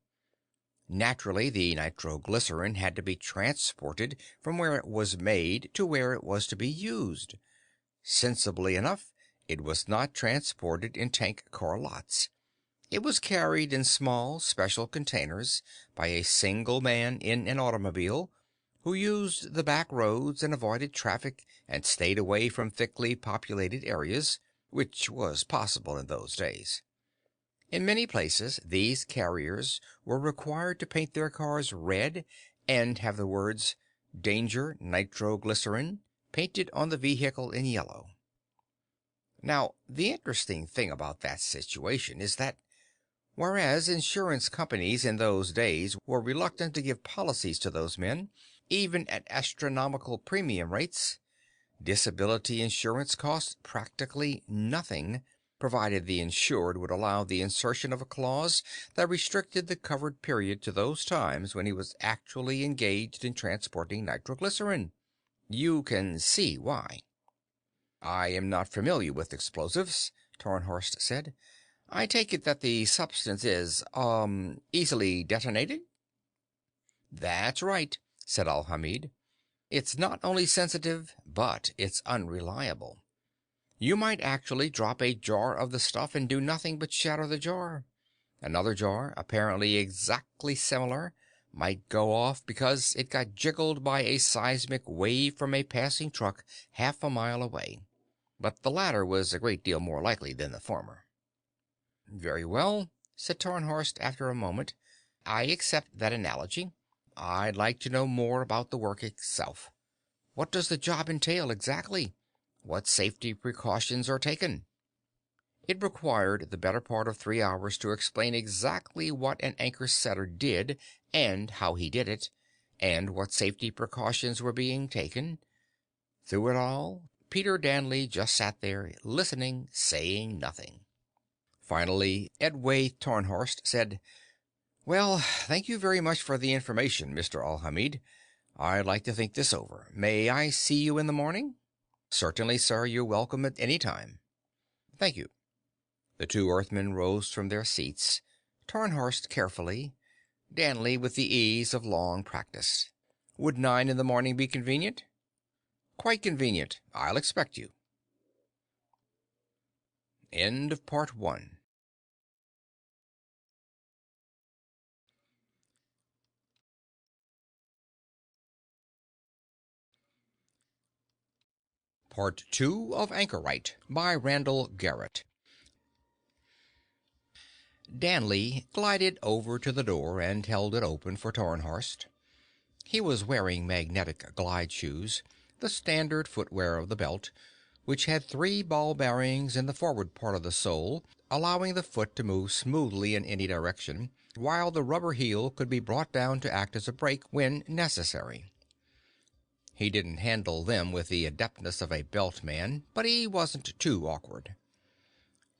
Naturally, the nitroglycerin had to be transported from where it was made to where it was to be used. Sensibly enough, it was not transported in tank car lots. It was carried in small, special containers by a single man in an automobile, who used the back roads and avoided traffic and stayed away from thickly populated areas, which was possible in those days. In many places, these carriers were required to paint their cars red and have the words "Danger Nitroglycerin" painted on the vehicle in yellow. Now, the interesting thing about that situation is that, whereas insurance companies in those days were reluctant to give policies to those men, even at astronomical premium rates, disability insurance cost practically nothing, provided the insured would allow the insertion of a clause that restricted the covered period to those times when he was actually engaged in transporting nitroglycerin. You can see why. I am not familiar with explosives, Tarnhorst said. I take it that the substance is, easily detonated? That's right, said Al-Hamid. It's not only sensitive, but it's unreliable. You might actually drop a jar of the stuff and do nothing but shatter the jar. Another jar, apparently exactly similar, might go off because it got jiggled by a seismic wave from a passing truck half a mile away. But the latter was a great deal more likely than the former. Very well, said Tarnhorst after a moment. I accept that analogy. I'd like to know more about the work itself. What does the job entail exactly? What safety precautions are taken? It required the better part of 3 hours to explain exactly what an anchor setter did and how he did it, and what safety precautions were being taken. Through it all, Peter Danley just sat there, listening, saying nothing. Finally, Edway Tarnhorst said, "Well, thank you very much for the information, Mr. Alhamid. I'd like to think this over. May I see you in the morning?" "Certainly, sir. You're welcome at any time." "Thank you." The two Earthmen rose from their seats, Tarnhorst carefully, Danley with the ease of long practice. "Would 9 in the morning be convenient?" "Quite convenient. I'll expect you." End of Part 1. Part 2 of Anchorite by Randall Garrett. Danley glided over to the door and held it open for Tarnhorst. He was wearing magnetic glide shoes, the standard footwear of the belt, which had 3 ball bearings in the forward part of the sole, allowing the foot to move smoothly in any direction, while the rubber heel could be brought down to act as a brake when necessary. He didn't handle them with the adeptness of a belt man, but he wasn't too awkward.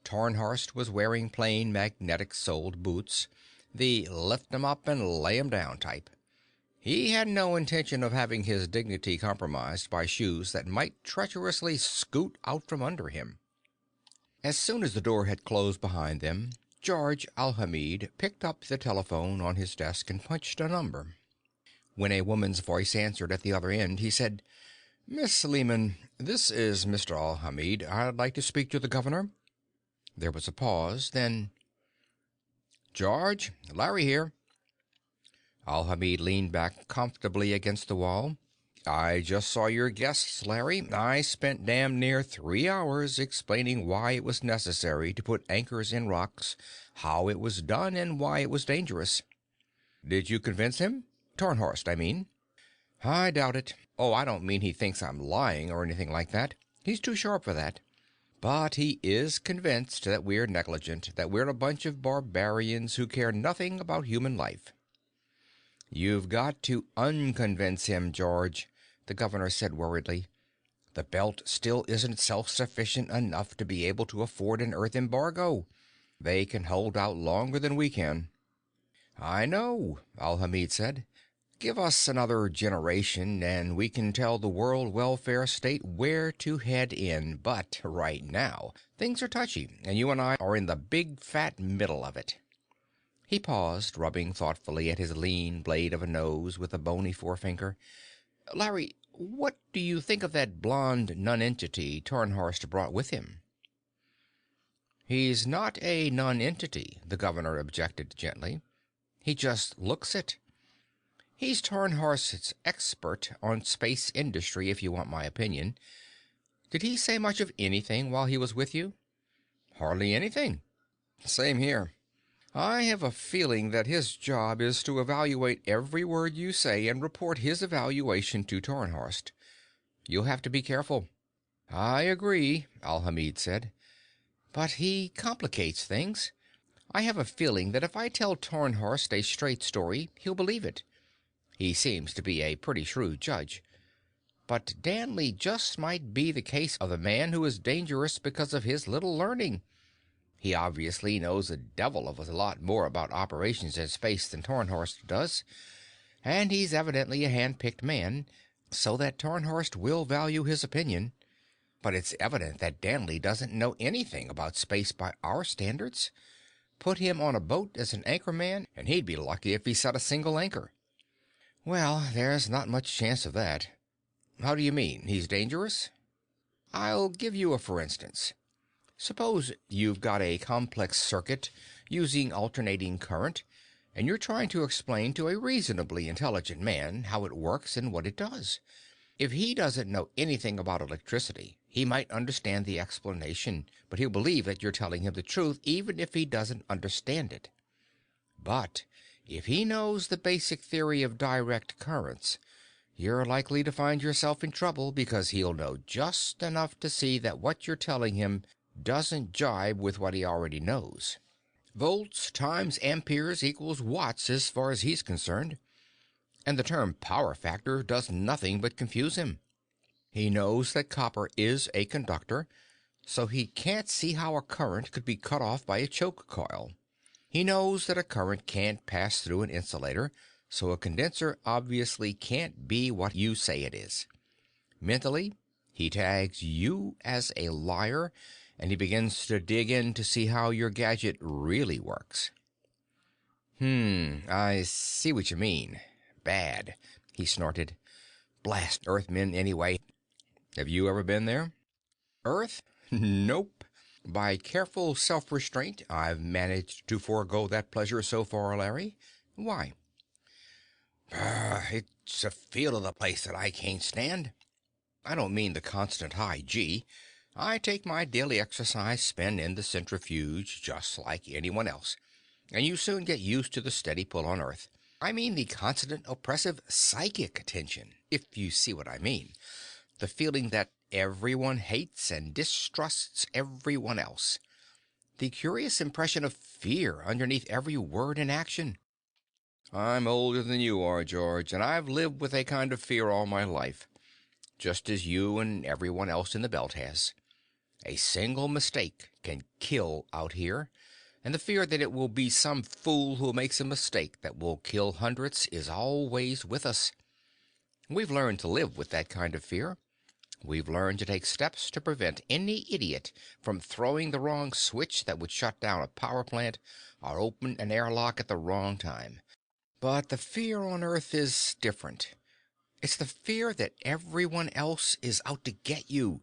Tarnhorst was wearing plain magnetic-soled boots, the lift 'em up and lay 'em down type. He had no intention of having his dignity compromised by shoes that might treacherously scoot out from under him. As soon as the door had closed behind them, George Alhamid picked up the telephone on his desk and punched a number. When a woman's voice answered at the other end, he said, "Miss Lehman, this is Mr. Alhamid. I'd like to speak to the governor." There was a pause, then, "George, Larry here." Alhamid leaned back comfortably against the wall. "I just saw your guests, Larry. I spent damn near 3 hours explaining why it was necessary to put anchors in rocks, how it was done, and why it was dangerous." Did you convince him? Tarnhorst, I mean. I doubt it. Oh, I don't mean he thinks I'm lying or anything like that. He's too sharp for that. But he is convinced that we're negligent, that we're a bunch of barbarians who care nothing about human life. You've got to unconvince him, George, the governor said worriedly. The Belt still isn't self-sufficient enough to be able to afford an Earth embargo. They can hold out longer than we can. I know, Al-Hamid said. Give us another generation, and we can tell the World Welfare State where to head in. But right now, things are touchy, and you and I are in the big fat middle of it. He paused, rubbing thoughtfully at his lean blade of a nose with a bony forefinger. Larry, what do you think of that blonde nonentity Tarnhorst brought with him? He's not a nonentity, the governor objected gently. He just looks it. He's Tarnhorst's expert on space industry, if you want my opinion. Did he say much of anything while he was with you? Hardly anything. Same here. I have a feeling that his job is to evaluate every word you say and report his evaluation to Tarnhorst. You'll have to be careful. I agree, Al-Hamid said. But he complicates things. I have a feeling that if I tell Tarnhorst a straight story, he'll believe it. He seems to be a pretty shrewd judge. But Danley just might be the case of the man who is dangerous because of his little learning. He obviously knows a devil of a lot more about operations in space than Tarnhorst does, and he's evidently a hand-picked man, so that Tarnhorst will value his opinion. But it's evident that Danley doesn't know anything about space by our standards. Put him on a boat as an anchorman, and he'd be lucky if he set a single anchor. Well, there's not much chance of that. How do you mean? He's dangerous? I'll give you a for instance. Suppose you've got a complex circuit using alternating current, and you're trying to explain to a reasonably intelligent man how it works and what it does. If he doesn't know anything about electricity, he might understand the explanation, but he'll believe that you're telling him the truth even if he doesn't understand it. But if he knows the basic theory of direct currents, you're likely to find yourself in trouble because he'll know just enough to see that what you're telling him doesn't jibe with what he already knows. Volts times amperes equals watts as far as he's concerned. And the term power factor does nothing but confuse him. He knows that copper is a conductor, so he can't see how a current could be cut off by a choke coil. He knows that a current can't pass through an insulator, so a condenser obviously can't be what you say it is. Mentally, he tags you as a liar, and he begins to dig in to see how your gadget really works. I see what you mean. Bad, he snorted. Blast Earthmen anyway. Have you ever been there? Earth? Nope. By careful self-restraint, I've managed to forego that pleasure so far, Larry. Why? It's a feel of the place that I can't stand. I don't mean the constant high G. I take my daily exercise spin in the centrifuge just like anyone else, and you soon get used to the steady pull on Earth. I mean the constant oppressive psychic tension, if you see what I mean. The feeling that everyone hates and distrusts everyone else. The curious impression of fear underneath every word and action. I'm older than you are, George, and I've lived with a kind of fear all my life, just as you and everyone else in the Belt has. A single mistake can kill out here, and the fear that it will be some fool who makes a mistake that will kill hundreds is always with us. We've learned to live with that kind of fear. We've learned to take steps to prevent any idiot from throwing the wrong switch that would shut down a power plant or open an airlock at the wrong time. But the fear on Earth is different. It's the fear that everyone else is out to get you.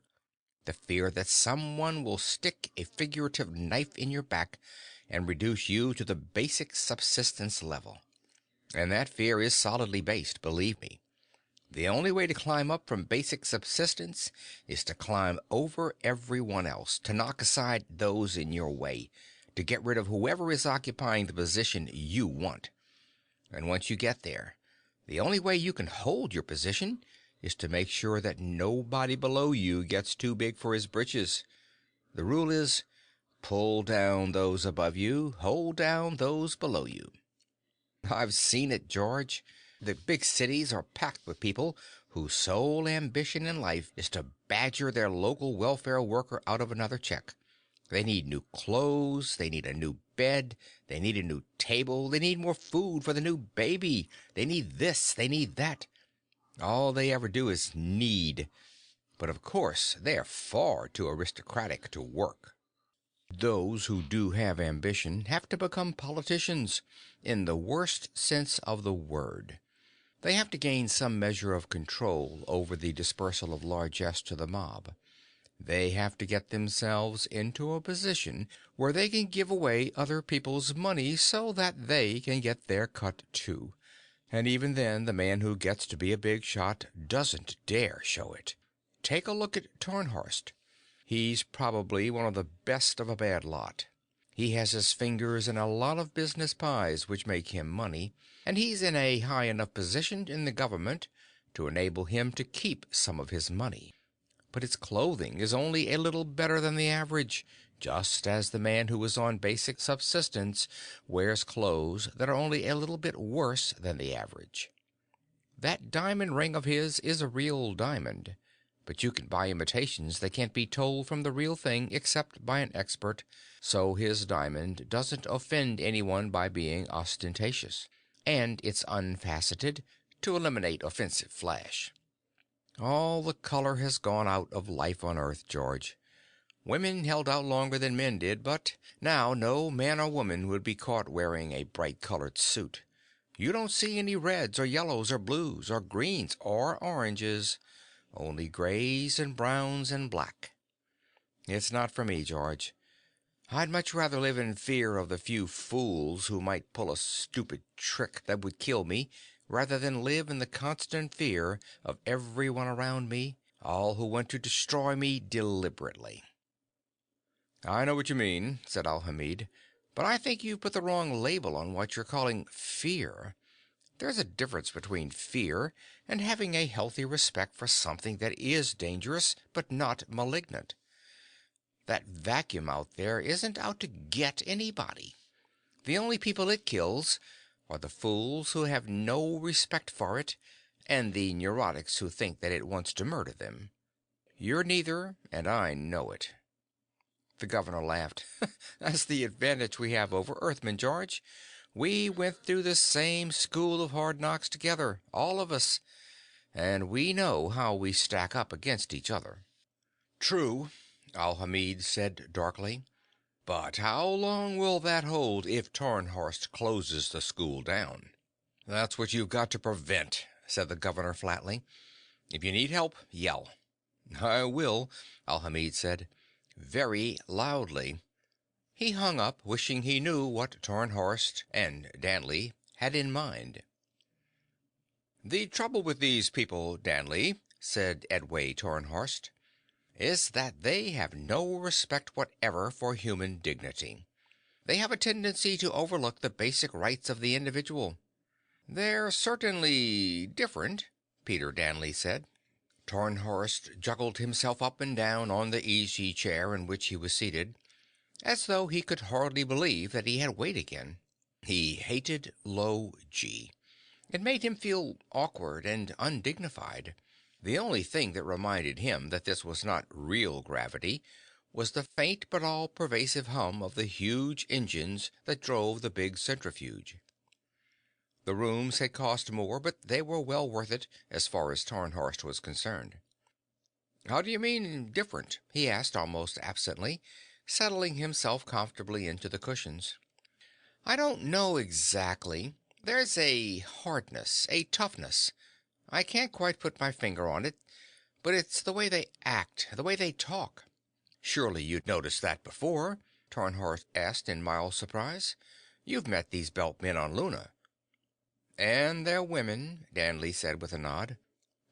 The fear that someone will stick a figurative knife in your back and reduce you to the basic subsistence level. And that fear is solidly based, believe me. The only way to climb up from basic subsistence is to climb over everyone else, to knock aside those in your way, to get rid of whoever is occupying the position you want. And once you get there, the only way you can hold your position is to make sure that nobody below you gets too big for his britches. The rule is, pull down those above you, hold down those below you. I've seen it, George. The big cities are packed with people whose sole ambition in life is to badger their local welfare worker out of another check. They need new clothes, they need a new bed, they need a new table, they need more food for the new baby, they need this, they need that. All they ever do is need. But of course, they're far too aristocratic to work. Those who do have ambition have to become politicians, in the worst sense of the word. They have to gain some measure of control over the dispersal of largesse to the mob. They have to get themselves into a position where they can give away other people's money so that they can get their cut too. And even then, the man who gets to be a big shot doesn't dare show it. Take a look at Tarnhorst. He's probably one of the best of a bad lot. He has his fingers in a lot of business pies which make him money, and he's in a high enough position in the government to enable him to keep some of his money. But his clothing is only a little better than the average, just as the man who is on basic subsistence wears clothes that are only a little bit worse than the average. That diamond ring of his is a real diamond, but you can buy imitations that can't be told from the real thing except by an expert, so his diamond doesn't offend anyone by being ostentatious, and it's unfaceted to eliminate offensive flash. All the color has gone out of life on Earth, George. Women held out longer than men did, but now no man or woman would be caught wearing a bright-colored suit. You don't see any reds or yellows or blues or greens or oranges, only grays and browns and black. It's not for me, George. I'd much rather live in fear of the few fools who might pull a stupid trick that would kill me, rather than live in the constant fear of everyone around me, all who want to destroy me deliberately. I know what you mean, said Alhamid, but I think you've put the wrong label on what you're calling fear. There's a difference between fear and having a healthy respect for something that is dangerous but not malignant. That vacuum out there isn't out to get anybody. The only people it kills are the fools who have no respect for it, and the neurotics who think that it wants to murder them. You're neither, and I know it. The governor laughed. That's the advantage we have over Earthmen, George. We went through the same school of hard knocks together, all of us, and we know how we stack up against each other. True, Alhamid said darkly. But how long will that hold if Tarnhorst closes the school down? That's what you've got to prevent, said the governor flatly. If you need help, yell. I will, Alhamid said, very loudly. He hung up, wishing he knew what Tarnhorst and Danley had in mind. The trouble with these people, Danley, said Edway Tarnhorst, is that they have no respect whatever for human dignity. They have a tendency to overlook the basic rights of the individual. They're certainly different, Peter Danley said. Tarnhorst juggled himself up and down on the easy chair in which he was seated, as though he could hardly believe that he had weight again. He hated low G. It made him feel awkward and undignified. The only thing that reminded him that this was not real gravity was the faint but all-pervasive hum of the huge engines that drove the big centrifuge. The rooms had cost more, but they were well worth it as far as Tarnhorst was concerned. How do you mean different? He asked almost absently, settling himself comfortably into the cushions. I don't know exactly. There's a hardness, a toughness. I can't quite put my finger on it, but it's the way they act, the way they talk. Surely you'd noticed that before? Tarnhorst asked in mild surprise. You've met these Belt men on Luna. And they're women, Danley said with a nod.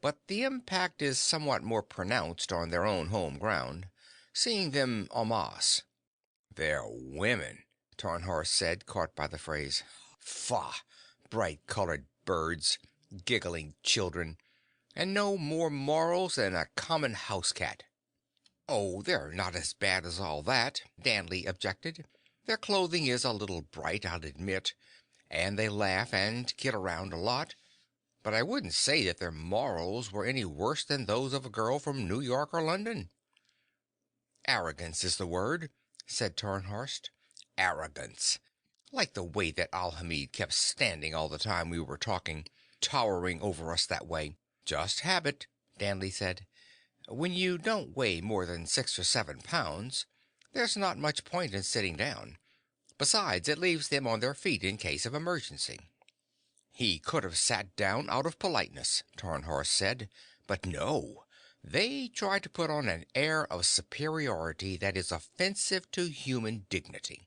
But the impact is somewhat more pronounced on their own home ground, seeing them en masse. They're women, Tarnhorst said, caught by the phrase. Faugh! Bright-colored birds, giggling children, and no more morals than a common house cat. Oh, they're not as bad as all that, Danley objected. Their clothing is a little bright, I'll admit, and they laugh and kid around a lot, but I wouldn't say that their morals were any worse than those of a girl from New York or London. Arrogance is the word, said Tarnhorst. Arrogance. Like the way that Alhamid kept standing all the time we were talking, towering over us that way. Just habit, Danley said. When you don't weigh more than 6 or 7 pounds, there's not much point in sitting down. Besides, it leaves them on their feet in case of emergency. He could have sat down out of politeness, Tarnhorst said, but no. They try to put on an air of superiority that is offensive to human dignity.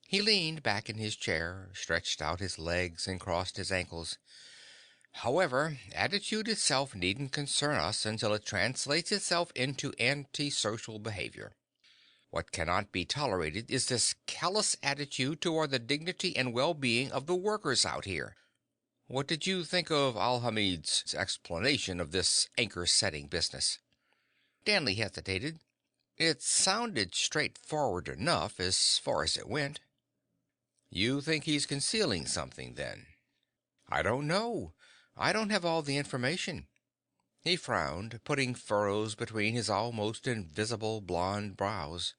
He leaned back in his chair, stretched out his legs, and crossed his ankles. However, attitude itself needn't concern us until it translates itself into antisocial behavior. What cannot be tolerated is this callous attitude toward the dignity and well-being of the workers out here. What did you think of Alhamid's explanation of this anchor-setting business? Danley hesitated. It sounded straightforward enough as far as it went. You think he's concealing something, then? I don't know. I don't have all the information. He frowned, putting furrows between his almost invisible blond brows.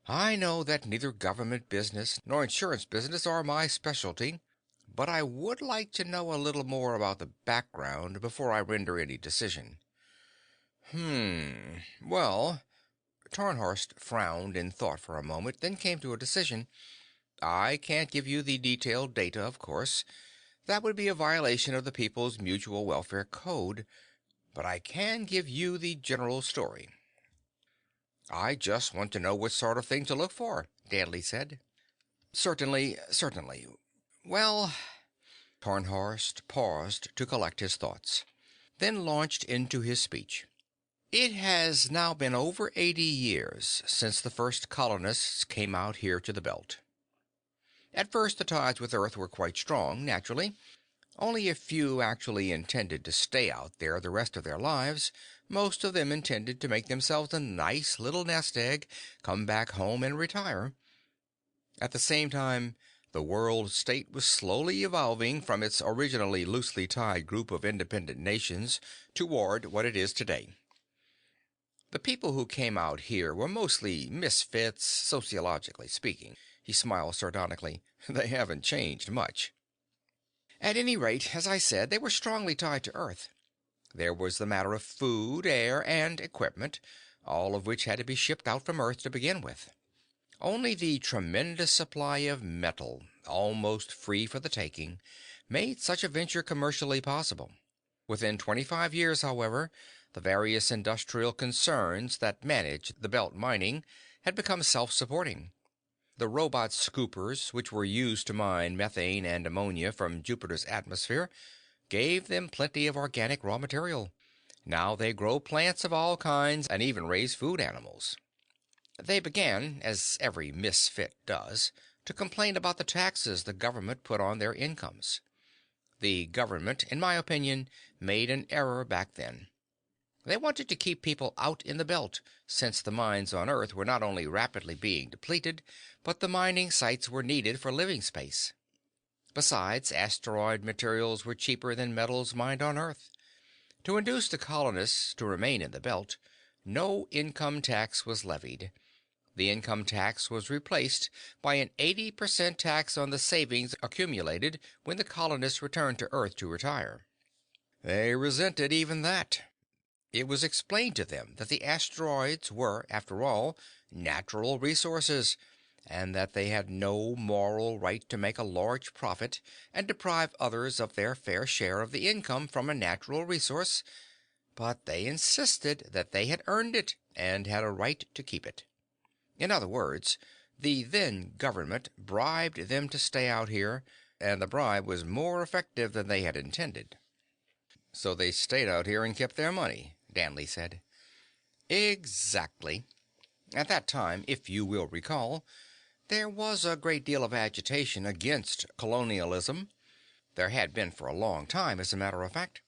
I know that neither government business nor insurance business are my specialty, but I would like to know a little more about the background before I render any decision. Well, Tarnhorst frowned in thought for a moment, then came to a decision. I can't give you the detailed data, of course. That would be a violation of the People's Mutual Welfare Code, but I can give you the general story. I just want to know what sort of thing to look for, Danley said. Certainly, certainly. Well, Tarnhorst paused to collect his thoughts, then launched into his speech. It has now been over 80 years since the first colonists came out here to the belt. At first the ties with Earth were quite strong, naturally. Only a few actually intended to stay out there the rest of their lives. Most of them intended to make themselves a nice little nest egg, come back home and retire. At the same time, the world state was slowly evolving from its originally loosely tied group of independent nations toward what it is today. The people who came out here were mostly misfits, sociologically speaking. He smiled sardonically. They haven't changed much. At any rate, as I said, they were strongly tied to Earth. There was the matter of food, air, and equipment, all of which had to be shipped out from Earth to begin with. Only the tremendous supply of metal, almost free for the taking, made such a venture commercially possible. Within 25 years, however, the various industrial concerns that managed the belt mining had become self-supporting. The robot scoopers, which were used to mine methane and ammonia from Jupiter's atmosphere, gave them plenty of organic raw material. Now they grow plants of all kinds and even raise food animals. They began, as every misfit does, to complain about the taxes the government put on their incomes. The government, in my opinion, made an error back then. They wanted to keep people out in the belt, since the mines on Earth were not only rapidly being depleted, but the mining sites were needed for living space. Besides, asteroid materials were cheaper than metals mined on Earth. To induce the colonists to remain in the belt, no income tax was levied. The income tax was replaced by an 80% tax on the savings accumulated when the colonists returned to Earth to retire. They resented even that. It was explained to them that the asteroids were, after all, natural resources, and that they had no moral right to make a large profit and deprive others of their fair share of the income from a natural resource, but they insisted that they had earned it and had a right to keep it. In other words, the then government bribed them to stay out here, and the bribe was more effective than they had intended. So they stayed out here and kept their money, Danley said. Exactly. At that time, if you will recall, there was a great deal of agitation against colonialism. There had been for a long time, as a matter of fact.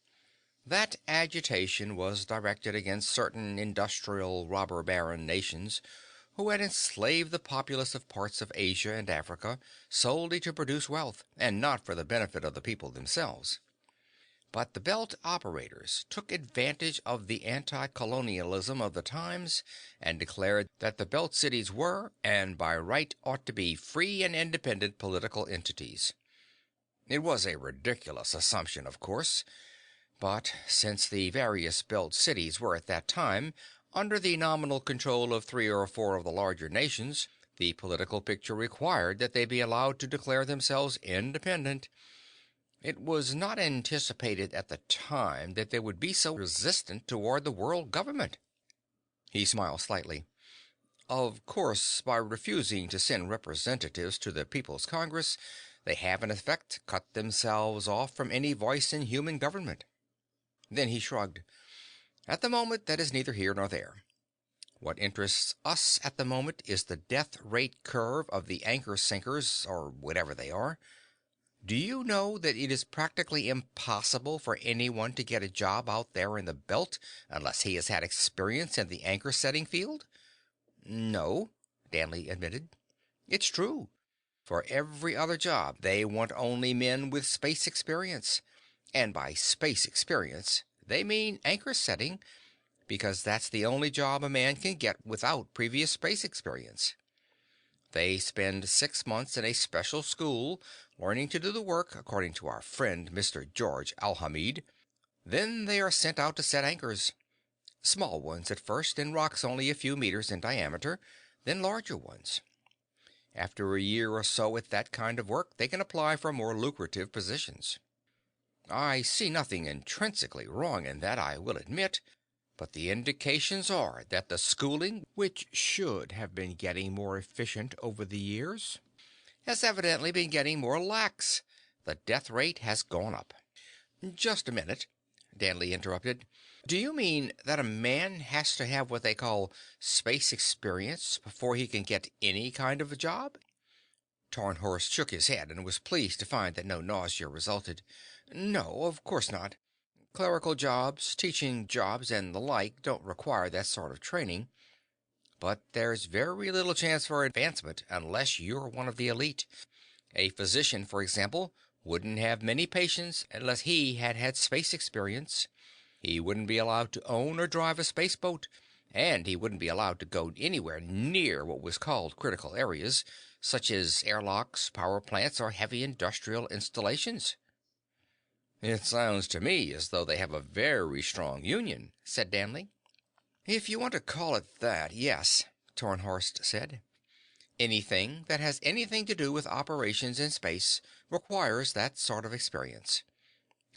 That agitation was directed against certain industrial robber baron nations who had enslaved the populace of parts of Asia and Africa solely to produce wealth, and not for the benefit of the people themselves. But the Belt operators took advantage of the anti-colonialism of the times and declared that the Belt cities were, and by right ought to be, free and independent political entities. It was a ridiculous assumption, of course, but since the various Belt cities were at that time under the nominal control of three or four of the larger nations, the political picture required that they be allowed to declare themselves independent. It was not anticipated at the time that they would be so resistant toward the world government. He smiled slightly. Of course, by refusing to send representatives to the People's Congress, they have in effect cut themselves off from any voice in human government. Then he shrugged. At the moment, that is neither here nor there. What interests us at the moment is the death rate curve of the anchor sinkers, or whatever they are. Do you know that it is practically impossible for anyone to get a job out there in the Belt unless he has had experience in the anchor setting field? No, Danley admitted. It's true. For every other job, they want only men with space experience. And by space experience, they mean anchor setting, because that's the only job a man can get without previous space experience. They spend 6 months in a special school learning to do the work, according to our friend Mr. George Alhamid. Then they are sent out to set anchors. Small ones at first, in rocks only a few meters in diameter, then larger ones. After a year or so at that kind of work, they can apply for more lucrative positions. I see nothing intrinsically wrong in that, I will admit, but the indications are that the schooling, which should have been getting more efficient over the years, has evidently been getting more lax. The death rate has gone up. Just a minute, Danley interrupted. Do you mean that a man has to have what they call space experience before he can get any kind of a job? Tarnhorst shook his head and was pleased to find that no nausea resulted. No, of course not. Clerical jobs, teaching jobs, and the like don't require that sort of training. But there's very little chance for advancement unless you're one of the elite. A physician, for example, wouldn't have many patients unless he had had space experience. He wouldn't be allowed to own or drive a spaceboat, and he wouldn't be allowed to go anywhere near what was called critical areas, such as airlocks, power plants, or heavy industrial installations. It sounds to me as though they have a very strong union, said Danley. If you want to call it that, yes, Tarnhorst said. Anything that has anything to do with operations in space requires that sort of experience.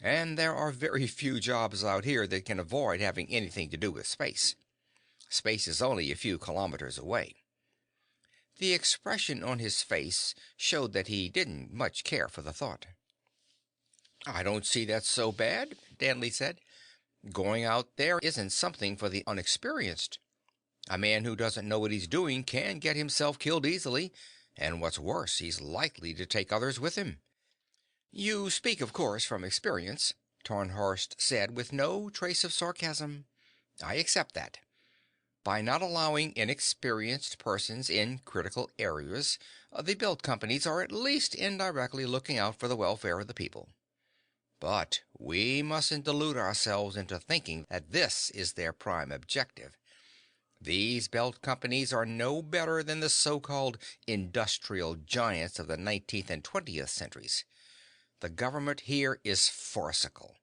And there are very few jobs out here that can avoid having anything to do with space. Space is only a few kilometers away. The expression on his face showed that he didn't much care for the thought. I don't see that so bad, Danley said. Going out there isn't something for the unexperienced. A man who doesn't know what he's doing can get himself killed easily, and what's worse, he's likely to take others with him. You speak, of course, from experience, Tarnhorst said with no trace of sarcasm. I accept that. By not allowing inexperienced persons in critical areas, the Belt companies are at least indirectly looking out for the welfare of the people. But we mustn't delude ourselves into thinking that this is their prime objective. These Belt companies are no better than the so-called industrial giants of the 19th and 20th centuries. The government here is farcical.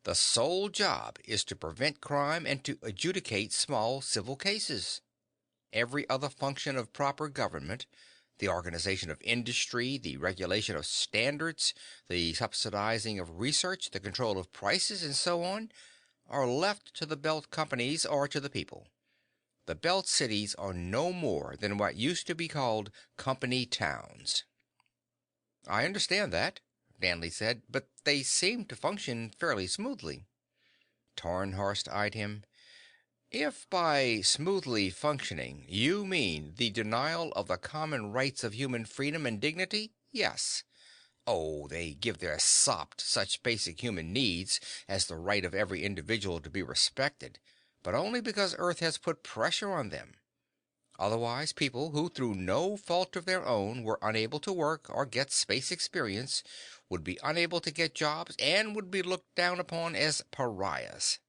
The sole job is to prevent crime and to adjudicate small civil cases. Every other function of proper government, the organization of industry, the regulation of standards, the subsidizing of research, the control of prices, and so on, are left to the Belt companies or to the people. The Belt cities are no more than what used to be called company towns. I understand that, Danley said, but they seem to function fairly smoothly. Tarnhorst eyed him. If by smoothly functioning you mean the denial of the common rights of human freedom and dignity, yes. Oh, they give their sop to such basic human needs as the right of every individual to be respected, but only because Earth has put pressure on them. Otherwise, people who through no fault of their own were unable to work or get space experience would be unable to get jobs and would be looked down upon as pariahs.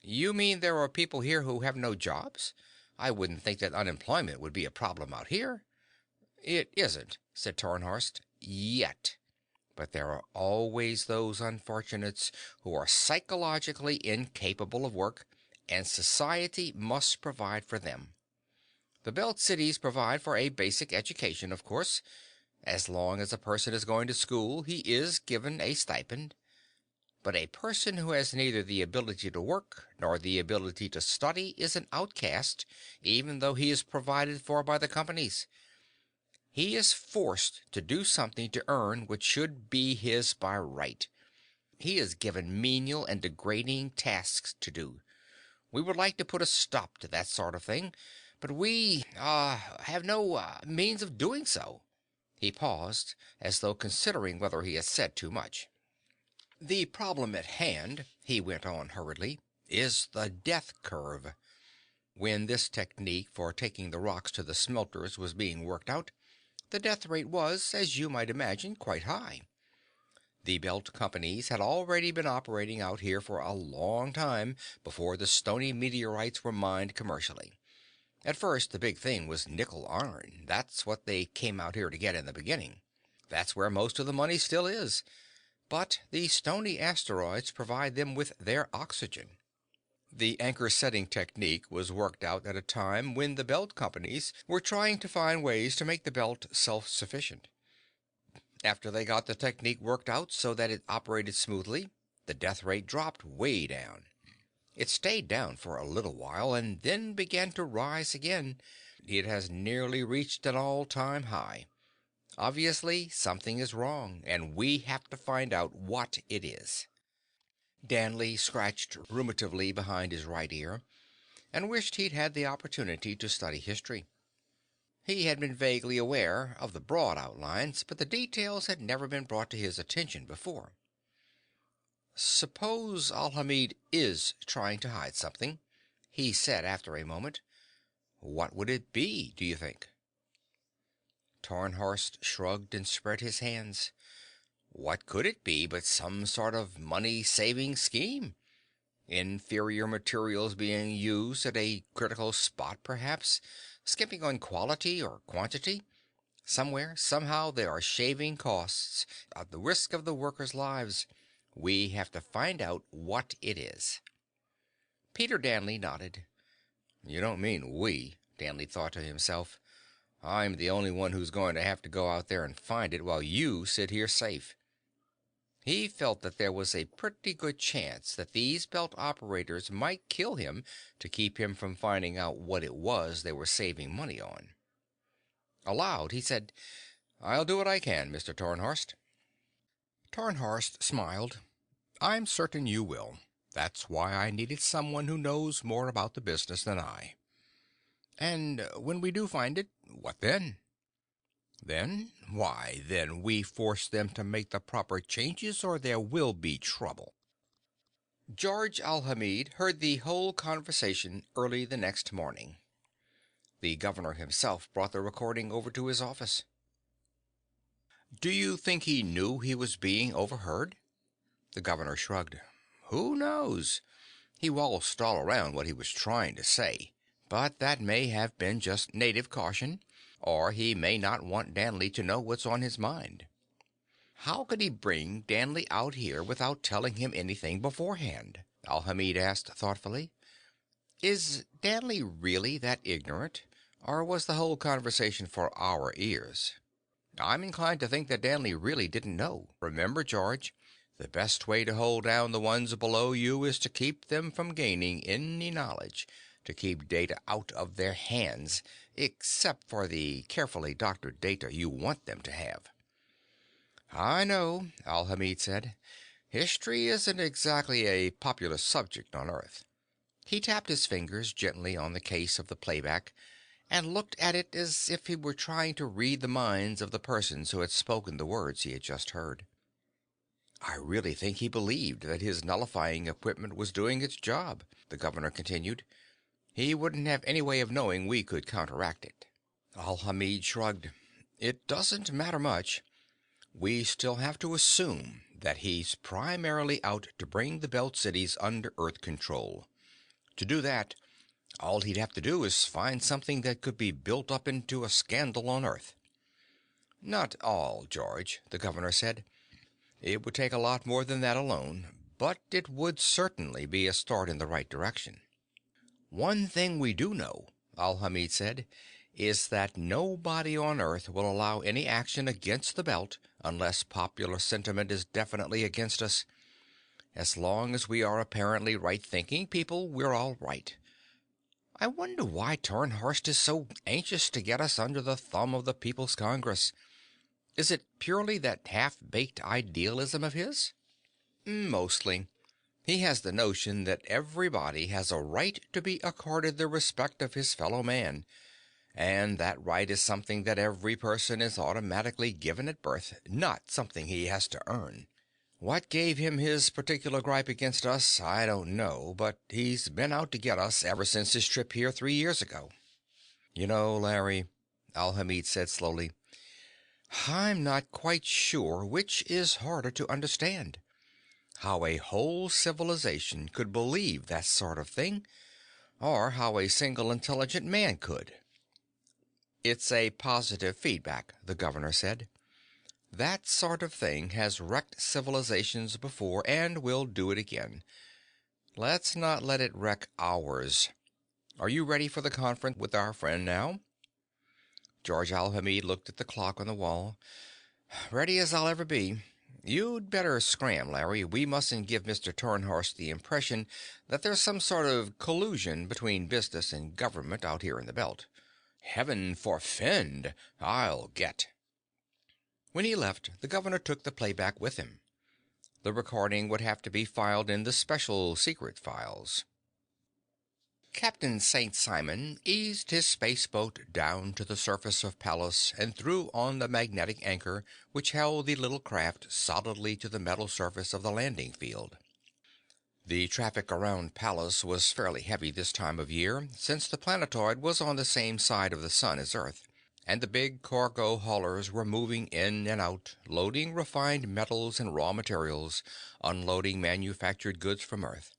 You mean there are people here who have no jobs? I wouldn't think that unemployment would be a problem out here. It isn't, said Tarnhorst, yet. But there are always those unfortunates who are psychologically incapable of work, and society must provide for them. The Belt Cities provide for a basic education, of course. As long as a person is going to school, he is given a stipend. But a person who has neither the ability to work nor the ability to study is an outcast, even though he is provided for by the companies. He is forced to do something to earn what should be his by right. He is given menial and degrading tasks to do. We would like to put a stop to that sort of thing, but we have no means of doing so. He paused, as though considering whether he had said too much. The problem at hand, he went on hurriedly, is the death curve. When this technique for taking the rocks to the smelters was being worked out, the death rate was, as you might imagine, quite high. The Belt Companies had already been operating out here for a long time before the stony meteorites were mined commercially. At first, the big thing was nickel iron. That's what they came out here to get in the beginning. That's where most of the money still is. But the stony asteroids provide them with their oxygen. The anchor setting technique was worked out at a time when the Belt Companies were trying to find ways to make the Belt self-sufficient. After they got the technique worked out so that it operated smoothly, the death rate dropped way down. It stayed down for a little while and then began to rise again. It has nearly reached an all-time high. Obviously, something is wrong, and we have to find out what it is. Danley scratched ruminatively behind his right ear and wished he'd had the opportunity to study history. He had been vaguely aware of the broad outlines, but the details had never been brought to his attention before. Suppose Alhamid is trying to hide something, he said after a moment. What would it be, do you think? Tarnhorst shrugged and spread his hands. What could it be but some sort of money-saving scheme? Inferior materials being used at a critical spot, perhaps, skipping on quality or quantity. Somewhere, somehow, they are shaving costs at the risk of the workers' lives. We have to find out what it is. Peter Danley nodded. You don't mean we, Danley thought to himself. I'm the only one who's going to have to go out there and find it while you sit here safe. He felt that there was a pretty good chance that these Belt operators might kill him to keep him from finding out what it was they were saving money on. Aloud, he said, I'll do what I can, Mr. Tarnhorst. Tarnhorst smiled. I'm certain you will. That's why I needed someone who knows more about the business than I. And when we do find it, what then? Then we force them to make the proper changes or there will be trouble. George Alhamid heard the whole conversation early the next morning. The governor himself brought the recording over to his office. Do you think he knew he was being overheard? The governor shrugged. Who knows? He waltzed all around what he was trying to say, but that may have been just native caution, or he may not want Danley to know what's on his mind. How could he bring Danley out here without telling him anything beforehand? Alhamid asked thoughtfully. Is Danley really that ignorant, or was the whole conversation for our ears? I'm inclined to think that Danley really didn't know. Remember, George, the best way to hold down the ones below you is to keep them from gaining any knowledge, to keep data out of their hands, except for the carefully doctored data you want them to have. I know, Alhamid said. History isn't exactly a popular subject on Earth. He tapped his fingers gently on the case of the playback, and looked at it as if he were trying to read the minds of the persons who had spoken the words he had just heard. I really think he believed that his nullifying equipment was doing its job, the governor continued. He wouldn't have any way of knowing we could counteract it. Al-Hamid shrugged. It doesn't matter much. We still have to assume that he's primarily out to bring the Belt Cities under Earth control. To do that, all he'd have to do is find something that could be built up into a scandal on Earth. Not all, George, the governor said. It would take a lot more than that alone, but it would certainly be a start in the right direction. One thing we do know, Al-Hamid said, is that nobody on Earth will allow any action against the Belt unless popular sentiment is definitely against us. As long as we are apparently right-thinking people, we're all right. I wonder why Tarnhorst is so anxious to get us under the thumb of the People's Congress. Is it purely that half-baked idealism of his? Mostly. He has the notion that everybody has a right to be accorded the respect of his fellow man, and that right is something that every person is automatically given at birth, not something he has to earn. What gave him his particular gripe against us, I don't know, but he's been out to get us ever since his trip here 3 years ago. You know, Larry, Al-Hamid said slowly, I'm not quite sure which is harder to understand. How a whole civilization could believe that sort of thing, or how a single intelligent man could. It's a positive feedback, the governor said. That sort of thing has wrecked civilizations before and will do it again. Let's not let it wreck ours. Are you ready for the conference with our friend now? George Al-Hamid looked at the clock on the wall. Ready as I'll ever be. You'd better scram, Larry. We mustn't give Mr. Tarnhorst the impression that there's some sort of collusion between business and government out here in the Belt. Heaven forfend! I'll get. When he left, the governor took the playback with him. The recording would have to be filed in the special secret files. Captain St. Simon eased his spaceboat down to the surface of Pallas and threw on the magnetic anchor which held the little craft solidly to the metal surface of the landing field. The traffic around Pallas was fairly heavy this time of year, since the planetoid was on the same side of the sun as Earth, and the big cargo haulers were moving in and out, loading refined metals and raw materials, unloading manufactured goods from Earth.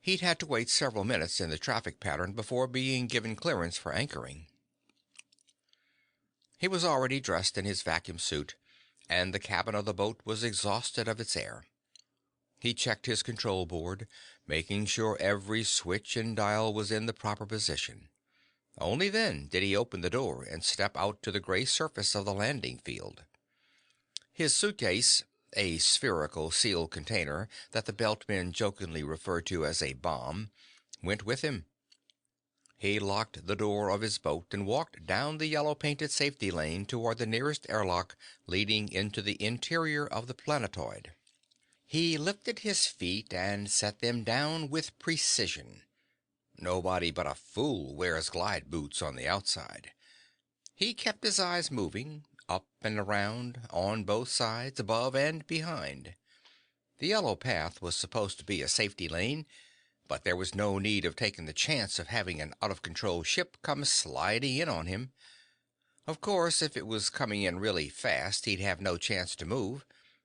He'd had to wait several minutes in the traffic pattern before being given clearance for anchoring. He was already dressed in his vacuum suit, and the cabin of the boat was exhausted of its air. He checked his control board, making sure every switch and dial was in the proper position. Only then did he open the door and step out to the gray surface of the landing field. His suitcase, a spherical sealed container that the Beltmen jokingly referred to as a bomb, went with him. He locked the door of his boat and walked down the yellow-painted safety lane toward the nearest airlock leading into the interior of the planetoid. He lifted his feet and set them down with precision. Nobody but a fool wears glide boots on the outside. He kept his eyes moving, up and around, on both sides, above and behind. The yellow path was supposed to be a safety lane, but there was no need of taking the chance of having an out-of-control ship come sliding in on him. Of course, if it was coming in really fast, he'd have no chance to move.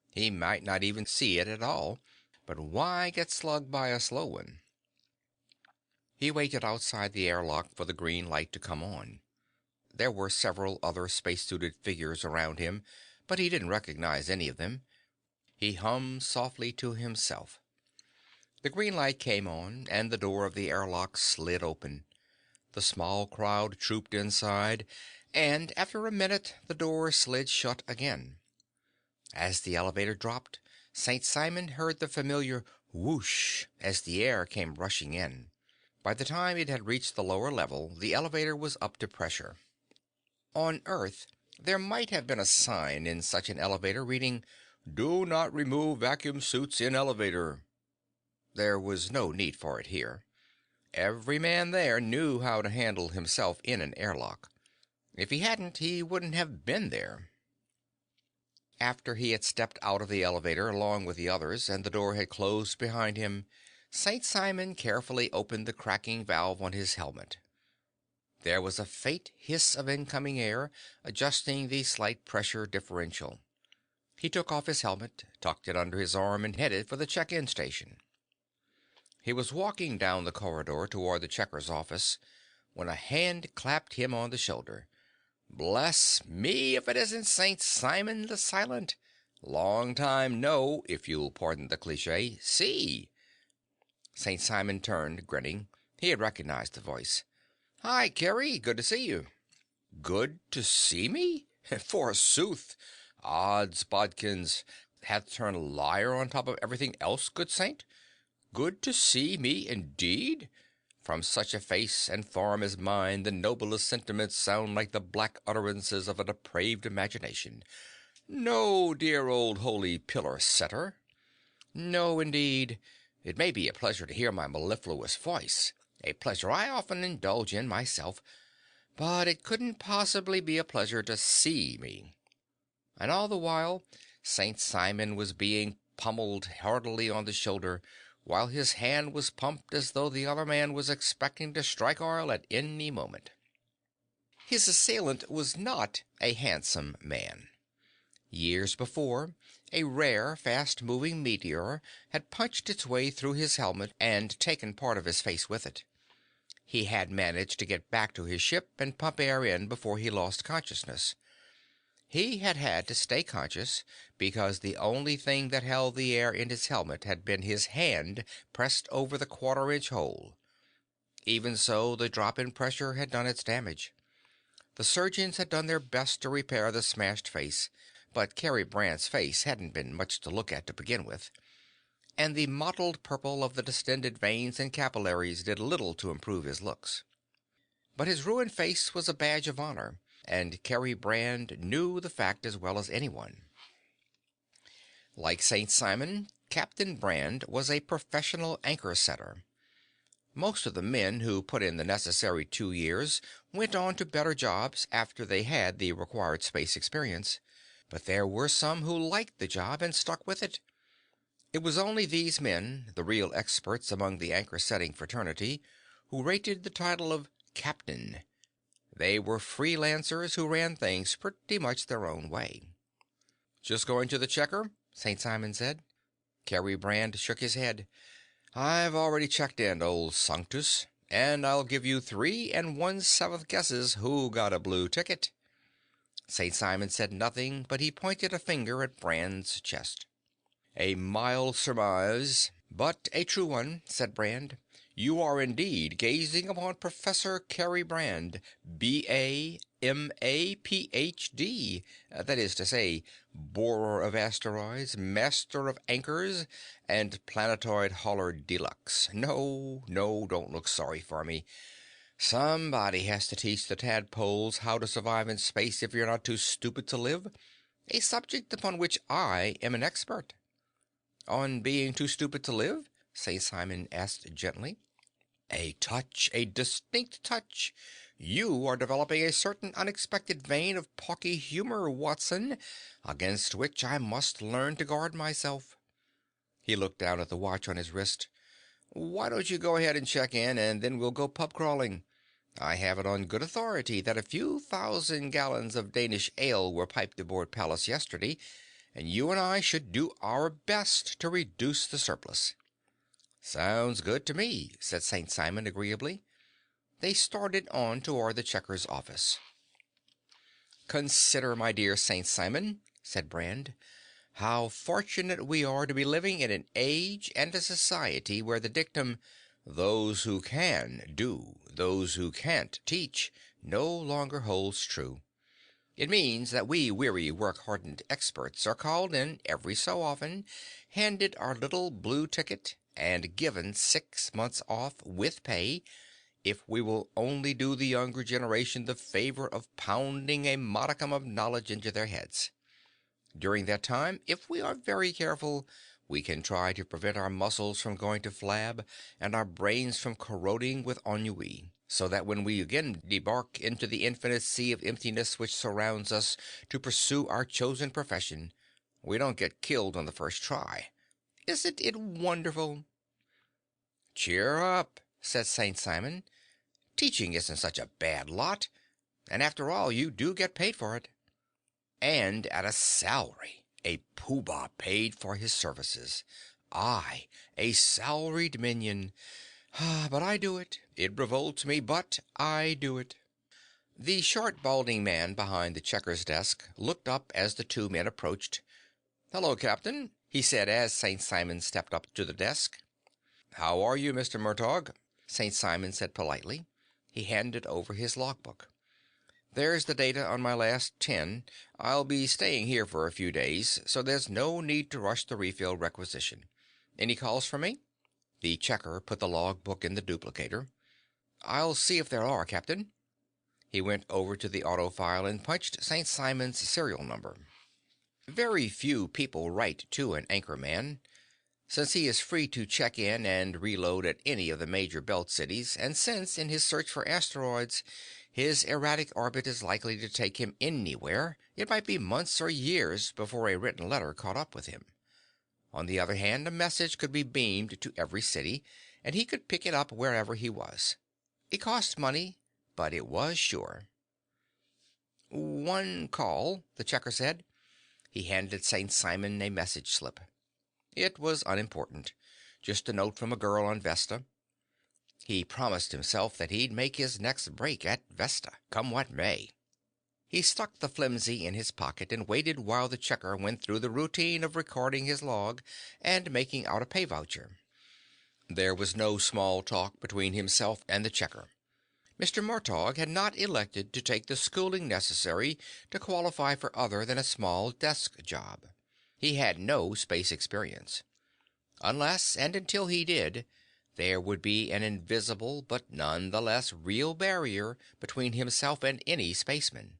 He might not even see it at all, but why get slugged by a slow one? He waited outside the airlock for the green light to come on. There were several other spacesuited figures around him, but he didn't recognize any of them. He hummed softly to himself. The green light came on, and the door of the airlock slid open. The small crowd trooped inside, and after a minute the door slid shut again. As the elevator dropped, St. Simon heard the familiar whoosh as the air came rushing in. By the time it had reached the lower level, the elevator was up to pressure. On Earth, there might have been a sign in such an elevator reading, "Do not remove vacuum suits in elevator." There was no need for it here. Every man there knew how to handle himself in an airlock. If he hadn't, he wouldn't have been there. After he had stepped out of the elevator along with the others and the door had closed behind him, St. Simon carefully opened the cracking valve on his helmet. There was a faint hiss of incoming air, adjusting the slight pressure differential. He took off his helmet, tucked it under his arm, and headed for the check-in station. He was walking down the corridor toward the checker's office when a hand clapped him on the shoulder. Bless me if it isn't St. Simon the Silent. Long time no, if you'll pardon the cliché, see. St. Simon turned, grinning. He had recognized the voice. Hi, Carrie. Good to see you. Good to see me? Forsooth. Odds bodkins. Hath turned liar on top of everything else, good saint? Good to see me, indeed? From such a face and form as mine, the noblest sentiments sound like the black utterances of a depraved imagination. No, dear old holy pillar setter. No, indeed. It may be a pleasure to hear my mellifluous voice, a pleasure I often indulge in myself, but it couldn't possibly be a pleasure to see me. And all the while, St. Simon was being pummeled heartily on the shoulder, while his hand was pumped as though the other man was expecting to strike oil at any moment. His assailant was not a handsome man. Years before, a rare, fast-moving meteor had punched its way through his helmet and taken part of his face with it. He had managed to get back to his ship and pump air in before he lost consciousness. He had had to stay conscious because the only thing that held the air in his helmet had been his hand pressed over the quarter-inch hole. Even so, the drop in pressure had done its damage. The surgeons had done their best to repair the smashed face, but Cary Brand's face hadn't been much to look at to begin with, and the mottled purple of the distended veins and capillaries did little to improve his looks. But his ruined face was a badge of honor, and Cary Brand knew the fact as well as anyone. Like St. Simon, Captain Brand was a professional anchor setter. Most of the men who put in the necessary 2 years went on to better jobs after they had the required space experience, but there were some who liked the job and stuck with it. It was only these men, the real experts among the anchor-setting fraternity, who rated the title of captain. They were freelancers who ran things pretty much their own way. Just going to the checker? St. Simon said. Cary Brand shook his head. I've already checked in, old Sanctus, and I'll give you 3 1/7 guesses who got a blue ticket. St. Simon said nothing, but he pointed a finger at Brand's chest. A mild surmise, but a true one, said Brand. You are indeed gazing upon Professor Cary Brand, B.A., M.A., Ph.D., that is to say, borer of asteroids, master of anchors, and planetoid hauler deluxe. No, don't look sorry for me. Somebody has to teach the tadpoles how to survive in space if you're not too stupid to live, a subject upon which I am an expert. On being too stupid to live? St. Simon asked gently. A distinct touch. You are developing a certain unexpected vein of pawky humor, Watson, against which I must learn to guard myself. He looked down at the watch on his wrist. Why don't you go ahead and check in, and then we'll go pub crawling? I have it on good authority that a few 1,000 gallons of Danish ale were piped aboard Pallas yesterday, and you and I should do our best to reduce the surplus. Sounds good to me, said St. Simon agreeably. They started on toward the checker's office. Consider, my dear St. Simon, said Brand, how fortunate we are to be living in an age and a society where the dictum, those who can do, those who can't teach, no longer holds true. It means that we weary, work-hardened experts are called in every so often, handed our little blue ticket, and given 6 months off with pay, if we will only do the younger generation the favor of pounding a modicum of knowledge into their heads. During that time, if we are very careful, We can try to prevent our muscles from going to flab and our brains from corroding with ennui, so that when we again debark into the infinite sea of emptiness which surrounds us to pursue our chosen profession, we don't get killed on the first try. Isn't it wonderful?" "Cheer up," said St. Simon. "Teaching isn't such a bad lot, and after all you do get paid for it. And at a salary. A poobah paid for his services. I, a salaried minion. But I do it. It revolts me, but I do it." The short, balding man behind the checker's desk looked up as the two men approached. "Hello, Captain," he said as St. Simon stepped up to the desk. "How are you, Mr. Murtaugh?" St. Simon said politely. He handed over his logbook. "There's the data on my last 10. I'll be staying here for a few days, so there's no need to rush the refill requisition. Any calls for me?" The checker put the logbook in the duplicator. "I'll see if there are, Captain." He went over to the auto file and punched St. Simon's serial number. Very few people write to an anchorman, since he is free to check in and reload at any of the major belt cities, and since, in his search for asteroids, his erratic orbit is likely to take him anywhere, it might be months or years before a written letter caught up with him. On the other hand, a message could be beamed to every city, and he could pick it up wherever he was. It cost money, but it was sure. "One call," the checker said. He handed St. Simon a message slip. It was unimportant. Just a note from a girl on Vesta. He promised himself that he'd make his next break at Vesta, come what may. He stuck the flimsy in his pocket and waited while the checker went through the routine of recording his log and making out a pay voucher. There was no small talk between himself and the checker. Mr. Murtaugh had not elected to take the schooling necessary to qualify for other than a small desk job. He had no space experience. Unless and until he did, there would be an invisible but none the less real barrier between himself and any spaceman.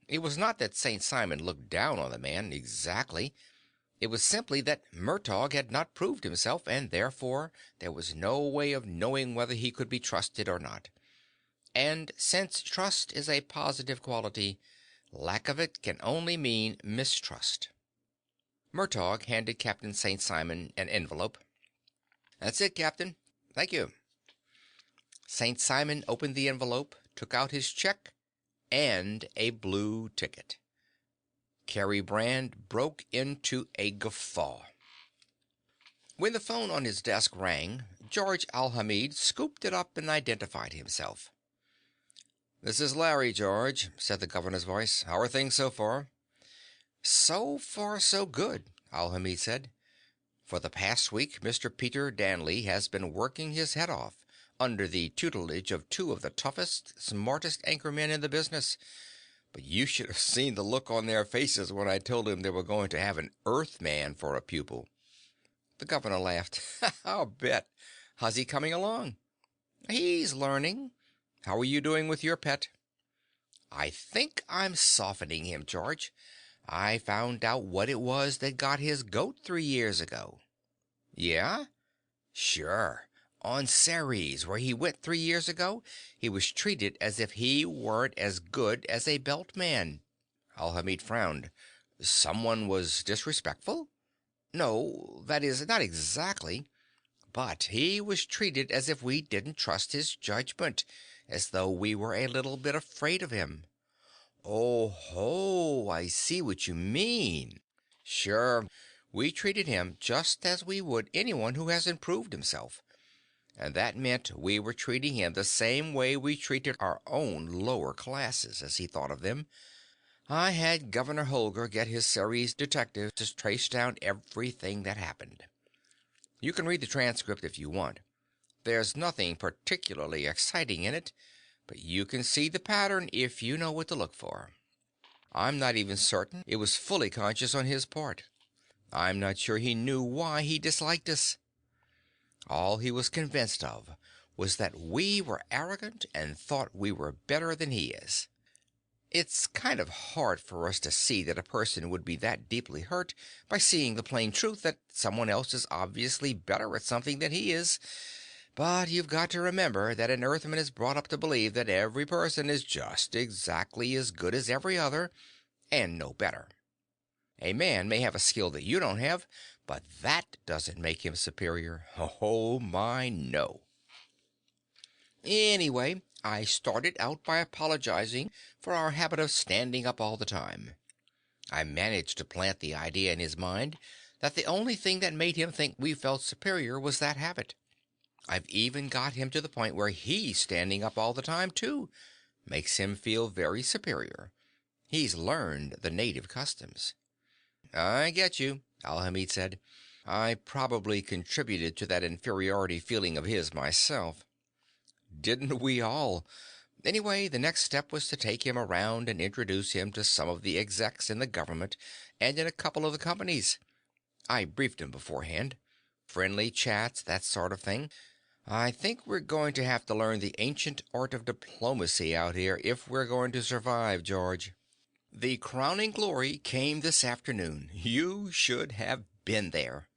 It was not that St. Simon looked down on the man, exactly. It was simply that Murtaugh had not proved himself, and therefore there was no way of knowing whether he could be trusted or not. And since trust is a positive quality, lack of it can only mean mistrust. Murtaugh handed Captain St. Simon an envelope. "That's it, Captain. Thank you." St. Simon opened the envelope, took out his check, and a blue ticket. Cary Brand broke into a guffaw. When the phone on his desk rang, George Alhamid scooped it up and identified himself. "This is Larry, George," said the governor's voice. "How are things so far?" "So far, so good," Alhamid said. "For the past week, Mr. Peter Danley has been working his head off, under the tutelage of two of the toughest, smartest anchormen in the business. But you should have seen the look on their faces when I told them they were going to have an Earthman for a pupil." The governor laughed. "I'll bet. How's he coming along?" "He's learning. How are you doing with your pet?" "I think I'm softening him, George. I found out what it was that got his goat 3 years ago." "Yeah?" "Sure. On Ceres, where he went 3 years ago, he was treated as if he weren't as good as a belt man." Alhamid frowned. "Someone was disrespectful?" "No, that is, not exactly. But he was treated as if we didn't trust his judgment, as though we were a little bit afraid of him." "Oh ho, I see what you mean." "Sure. We treated him just as we would anyone who hasn't proved himself. And that meant we were treating him the same way we treated our own lower classes, as he thought of them. I had Governor Holger get his Ceres detectives to trace down everything that happened. You can read the transcript if you want. There's nothing particularly exciting in it, but you can see the pattern if you know what to look for. I'm not even certain it was fully conscious on his part. I'm not sure he knew why he disliked us. All he was convinced of was that we were arrogant and thought we were better than he is. It's kind of hard for us to see that a person would be that deeply hurt by seeing the plain truth that someone else is obviously better at something than he is. But you've got to remember that an Earthman is brought up to believe that every person is just exactly as good as every other, and no better. A man may have a skill that you don't have, but that doesn't make him superior. Oh my, no. Anyway, I started out by apologizing for our habit of standing up all the time. I managed to plant the idea in his mind that the only thing that made him think we felt superior was that habit. I've even got him to the point where he's standing up all the time, too. Makes him feel very superior. He's learned the native customs. I get you, Alhamid said. I probably contributed to that inferiority feeling of his myself. Didn't we all? Anyway, the next step was to take him around and introduce him to some of the execs in the government and in a couple of the companies. I briefed him beforehand. Friendly chats, that sort of thing. I think we're going to have to learn the ancient art of diplomacy out here if we're going to survive, George. The crowning glory came this afternoon. You should have been there.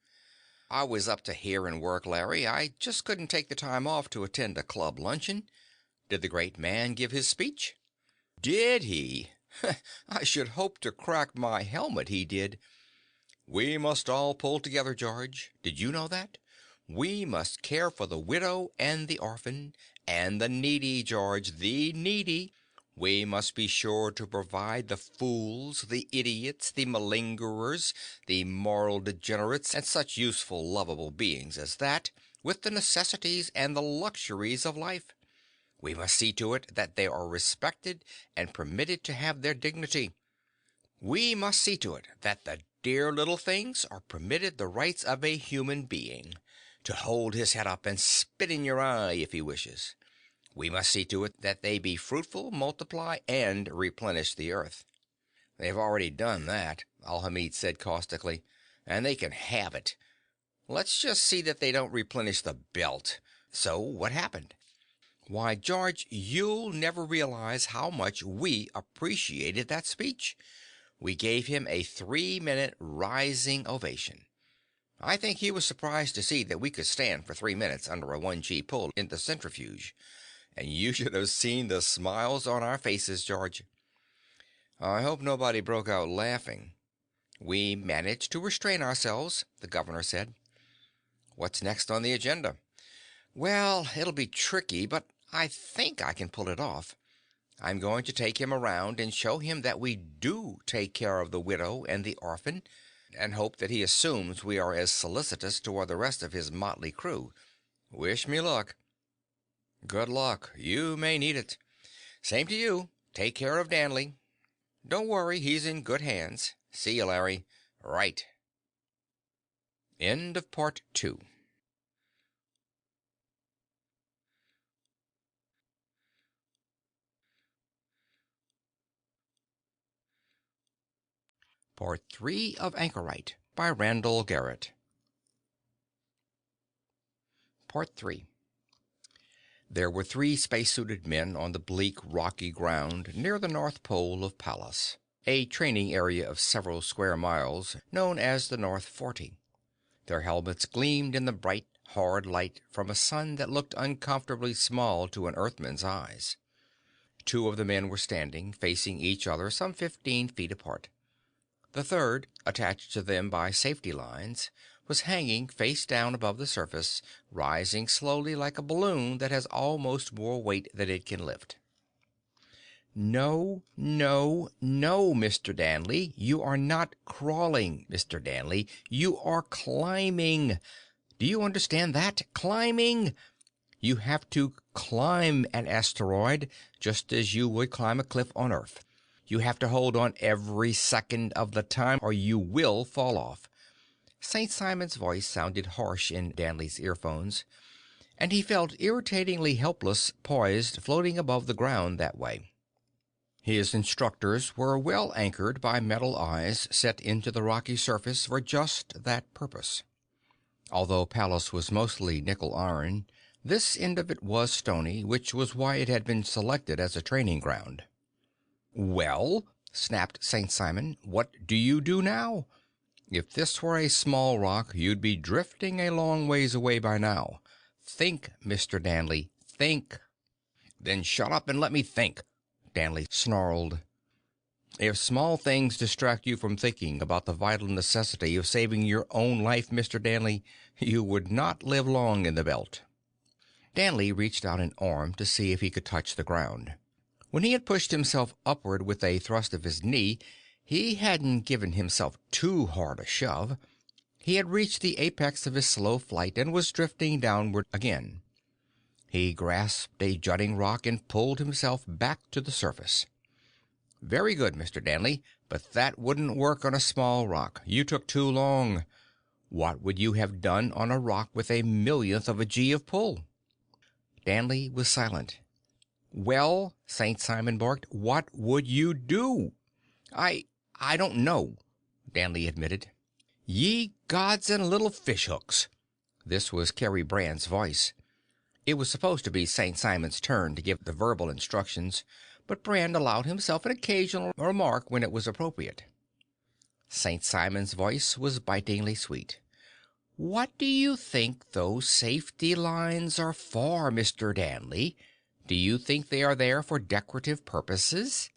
I was up to here in work, Larry. I just couldn't take the time off to attend a club luncheon. Did the great man give his speech? Did he? I should hope to crack my helmet he did. We must all pull together, George. Did you know that? We must care for the widow and the orphan, and the needy, George, the needy. We must be sure to provide the fools, the idiots, the malingerers, the moral degenerates, and such useful, lovable beings as that, with the necessities and the luxuries of life. We must see to it that they are respected and permitted to have their dignity. We must see to it that the dear little things are permitted the rights of a human being, to hold his head up and spit in your eye if he wishes. We must see to it that they be fruitful, multiply, and replenish the earth. They've already done that, Alhamid said caustically, and they can have it. Let's just see that they don't replenish the belt. So what happened? Why, George, you'll never realize how much we appreciated that speech. We gave him a 3-minute rising ovation. I think he was surprised to see that we could stand for 3 minutes under a 1G pull in the centrifuge. And you should have seen the smiles on our faces, George. I hope nobody broke out laughing. We managed to restrain ourselves, the governor said. What's next on the agenda? Well, it'll be tricky, but I think I can pull it off. I'm going to take him around and show him that we do take care of the widow and the orphan, and hope that he assumes we are as solicitous toward the rest of his motley crew. Wish me luck. Good luck. You may need it. Same to you. Take care of Danley. Don't worry, he's in good hands. See you, Larry. Right. End of Part 2. Part 3 of Anchorite by Randall Garrett. Part 3. There were 3 spacesuited men on the bleak, rocky ground near the North Pole of Pallas, a training area of several square miles known as the North 40. Their helmets gleamed in the bright, hard light from a sun that looked uncomfortably small to an Earthman's eyes. 2 of the men were standing, facing each other some 15 feet apart. The third, attached to them by safety lines, was hanging face down above the surface, rising slowly like a balloon that has almost more weight than it can lift. No, no, no, Mr. Danley. You are not crawling, Mr. Danley. You are climbing. Do you understand that? Climbing. You have to climb an asteroid just as you would climb a cliff on Earth. You have to hold on every second of the time or you will fall off. St. Simon's voice sounded harsh in Danley's earphones, and he felt irritatingly helpless, poised, floating above the ground that way. His instructors were well anchored by metal eyes set into the rocky surface for just that purpose. Although Pallas was mostly nickel iron, this end of it was stony, which was why it had been selected as a training ground. Well, snapped St. Simon, what do you do now? If this were a small rock, you'd be drifting a long ways away by now. Think, Mr. Danley, think. Then shut up and let me think, Danley snarled. If small things distract you from thinking about the vital necessity of saving your own life, Mr. Danley, you would not live long in the belt. Danley reached out an arm to see if he could touch the ground. When he had pushed himself upward with a thrust of his knee, he hadn't given himself too hard a shove. He had reached the apex of his slow flight and was drifting downward again. He grasped a jutting rock and pulled himself back to the surface. Very good, Mr. Danley, but that wouldn't work on a small rock. You took too long. What would you have done on a rock with a millionth of a G of pull? Danley was silent. Well, St. Simon barked, what would you do? I don't know, Danley admitted. Ye gods and little fishhooks. This was Carrie Brand's voice. It was supposed to be St. Simon's turn to give the verbal instructions, but Brand allowed himself an occasional remark when it was appropriate. St. Simon's voice was bitingly sweet. What do you think those safety lines are for, Mr. Danley? Do you think they are there for decorative purposes?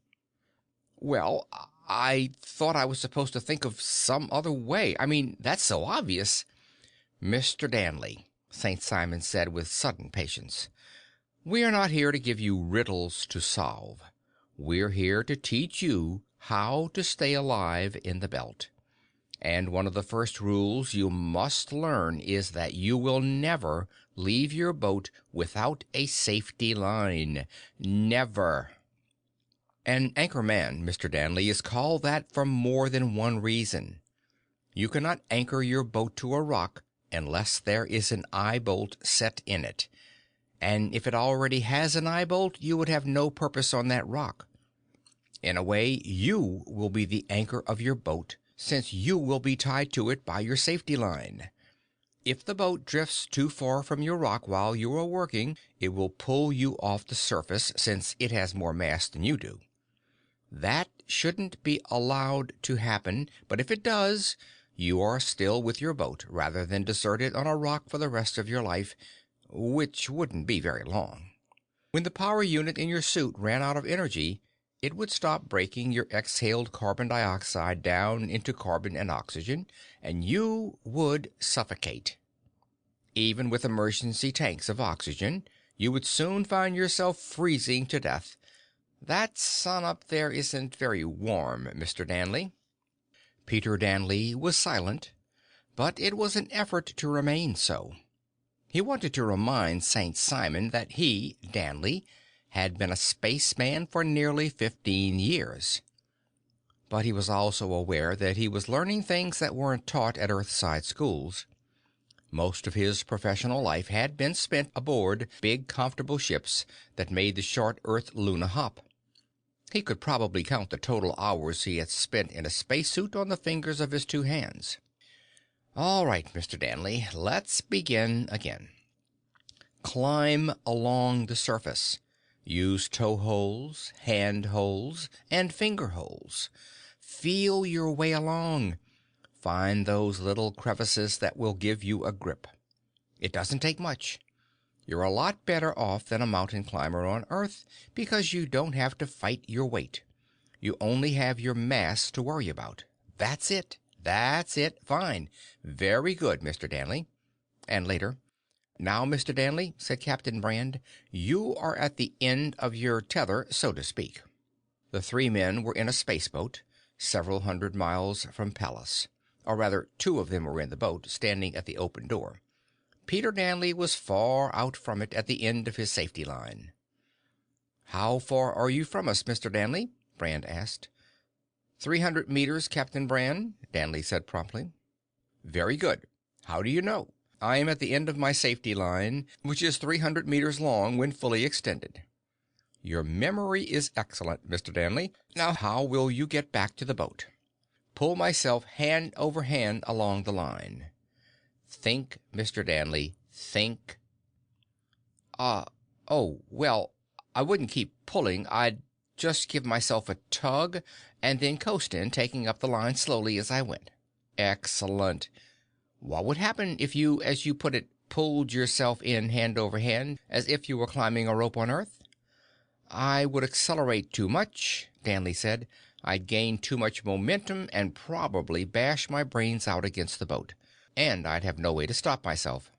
Well, I thought I was supposed to think of some other way. I mean, that's so obvious. Mr. Danley, St. Simon said with sudden patience, we are not here to give you riddles to solve. We're here to teach you how to stay alive in the belt. And one of the first rules you must learn is that you will never leave your boat without a safety line. Never. An anchorman, Mr. Danley, is called that for more than one reason. You cannot anchor your boat to a rock unless there is an eye-bolt set in it. And if it already has an eye-bolt, you would have no purpose on that rock. In a way, you will be the anchor of your boat, since you will be tied to it by your safety line. If the boat drifts too far from your rock while you are working, it will pull you off the surface, since it has more mass than you do. That shouldn't be allowed to happen, but if it does, you are still with your boat, rather than deserted on a rock for the rest of your life, which wouldn't be very long. When the power unit in your suit ran out of energy, it would stop breaking your exhaled carbon dioxide down into carbon and oxygen, and you would suffocate. Even with emergency tanks of oxygen, you would soon find yourself freezing to death. That sun up there isn't very warm, Mr. Danley. Peter Danley was silent, but it was an effort to remain so. He wanted to remind St. Simon that he, Danley, had been a spaceman for nearly 15 years. But he was also aware that he was learning things that weren't taught at Earthside schools. Most of his professional life had been spent aboard big, comfortable ships that made the short Earth-Luna hop. He could probably count the total hours he had spent in a spacesuit on the fingers of his two hands. All right, Mr. Danley, let's begin again. Climb along the surface. Use toe holes, hand holes, and finger holes. Feel your way along. Find those little crevices that will give you a grip. It doesn't take much. You're a lot better off than a mountain climber on Earth because you don't have to fight your weight. You only have your mass to worry about. That's it. That's it. Fine. Very good, Mr. Danley. And later, now, Mr. Danley, said Captain Brand, you are at the end of your tether, so to speak. The three men were in a spaceboat, several hundred miles from Pallas. Or rather, two of them were in the boat, standing at the open door. Peter Danley was far out from it at the end of his safety line. How far are you from us, Mr. Danley? Brand asked. 300 meters, Captain Brand, Danley said promptly. Very good. How do you know? I am at the end of my safety line, which is 300 meters long when fully extended. Your memory is excellent, Mr. Danley. Now, how will you get back to the boat? Pull myself hand over hand along the line. Think, Mr. Danley, think. Oh, well, I wouldn't keep pulling. I'd Just give myself a tug and then coast in, taking up the line slowly as I went. Excellent. What would happen if you, as you put it, pulled yourself in hand over hand as if you were climbing a rope on Earth? I would accelerate too much, Danley said. I'd gain too much momentum and probably bash my brains out against the boat. And I'd have no way to stop myself.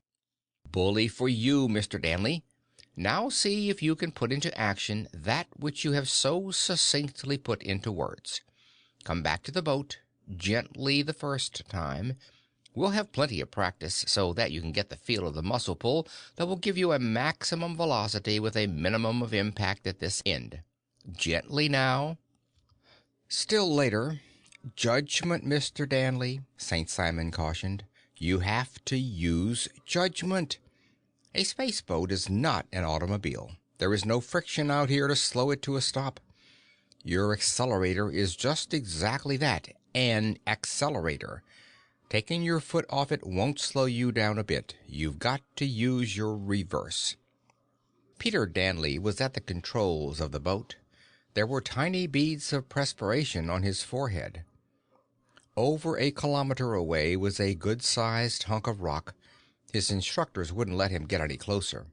Bully for you, Mr. Danley. Now see if you can put into action that which you have so succinctly put into words. Come back to the boat, gently the first time. We'll have plenty of practice so that you can get the feel of the muscle pull that will give you a maximum velocity with a minimum of impact at this end. Gently now. Still later. Judgment, Mr. Danley, St. Simon cautioned. You have to use judgment. A spaceboat is not an automobile. There is no friction out here to slow it to a stop. Your accelerator is just exactly that, an accelerator. Taking your foot off it won't slow you down a bit. You've got to use your reverse. Peter Danley was at the controls of the boat. There were tiny beads of perspiration on his forehead. Over a kilometer away was a good-sized hunk of rock. His instructors wouldn't let him get any closer.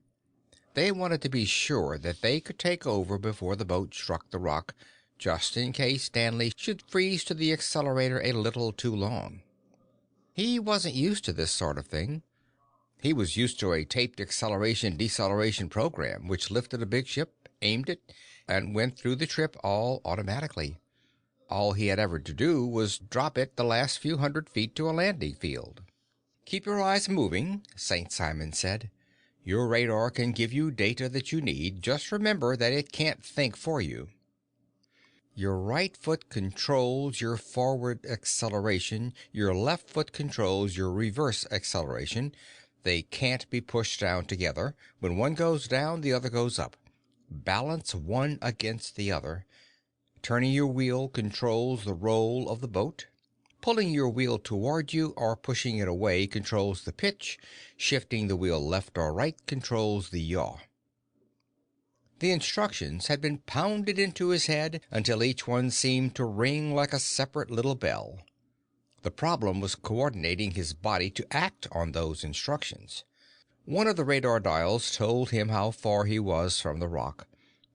They wanted to be sure that they could take over before the boat struck the rock, just in case Danley should freeze to the accelerator a little too long. He wasn't used to this sort of thing. He was used to a taped acceleration-deceleration program which lifted a big ship, aimed it, and went through the trip all automatically. All he had ever to do was drop it the last few 100 feet to a landing field. Keep your eyes moving, St. Simon said. Your radar can give you data that you need. Just remember that it can't think for you. Your right foot controls your forward acceleration. Your left foot controls your reverse acceleration. They can't be pushed down together. When one goes down, the other goes up. Balance one against the other. Turning your wheel controls the roll of the boat. Pulling your wheel toward you or pushing it away controls the pitch. Shifting the wheel left or right controls the yaw. The instructions had been pounded into his head until each one seemed to ring like a separate little bell. The problem was coordinating his body to act on those instructions. One of the radar dials told him how far he was from the rock.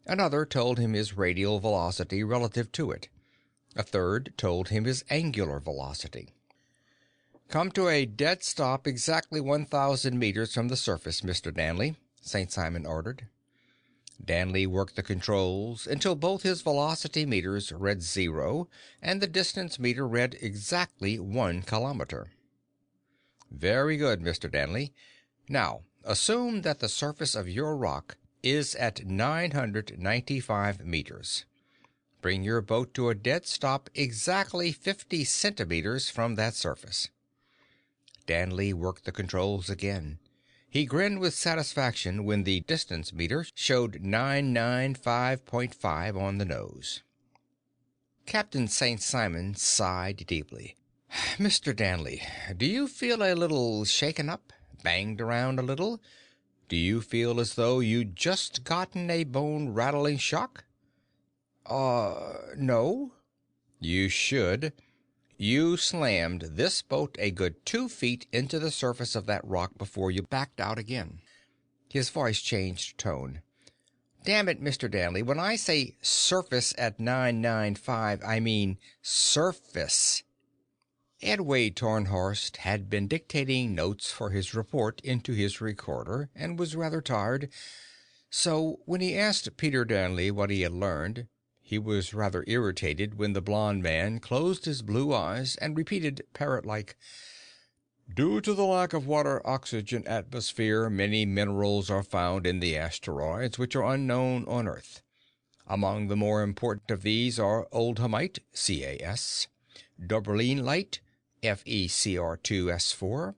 Another told him his radial velocity relative to it. A third told him his angular velocity. Come to a dead stop exactly 1,000 meters from the surface, Mr. Danley, St. Simon ordered. Danley worked the controls until both his velocity meters read 0 and the distance meter read exactly 1 kilometer. Very good, Mr. Danley. Now, assume that the surface of your rock is at 995 meters. Bring your boat to a dead stop exactly 50 centimeters from that surface. Danley worked the controls again. He grinned with satisfaction when the distance meter showed 995.5 on the nose. Captain St. Simon sighed deeply. Mr. Danley, do you feel a little shaken up? Banged around a little? Do you feel as though you'd just gotten a bone-rattling shock? No. You should. You slammed this boat a good 2 feet into the surface of that rock before you backed out again. His voice changed tone. Damn it, Mr. Danley, when I say surface at 995, I mean surface. Edway Tarnhorst had been dictating notes for his report into his recorder and was rather tired, so when he asked Peter Danley what he had learned, he was rather irritated when the blond man closed his blue eyes and repeated parrot-like, Due to the lack of water-oxygen atmosphere, many minerals are found in the asteroids which are unknown on Earth. Among the more important of these are oldhamite, CAS, doberlinite, FeCr2s4,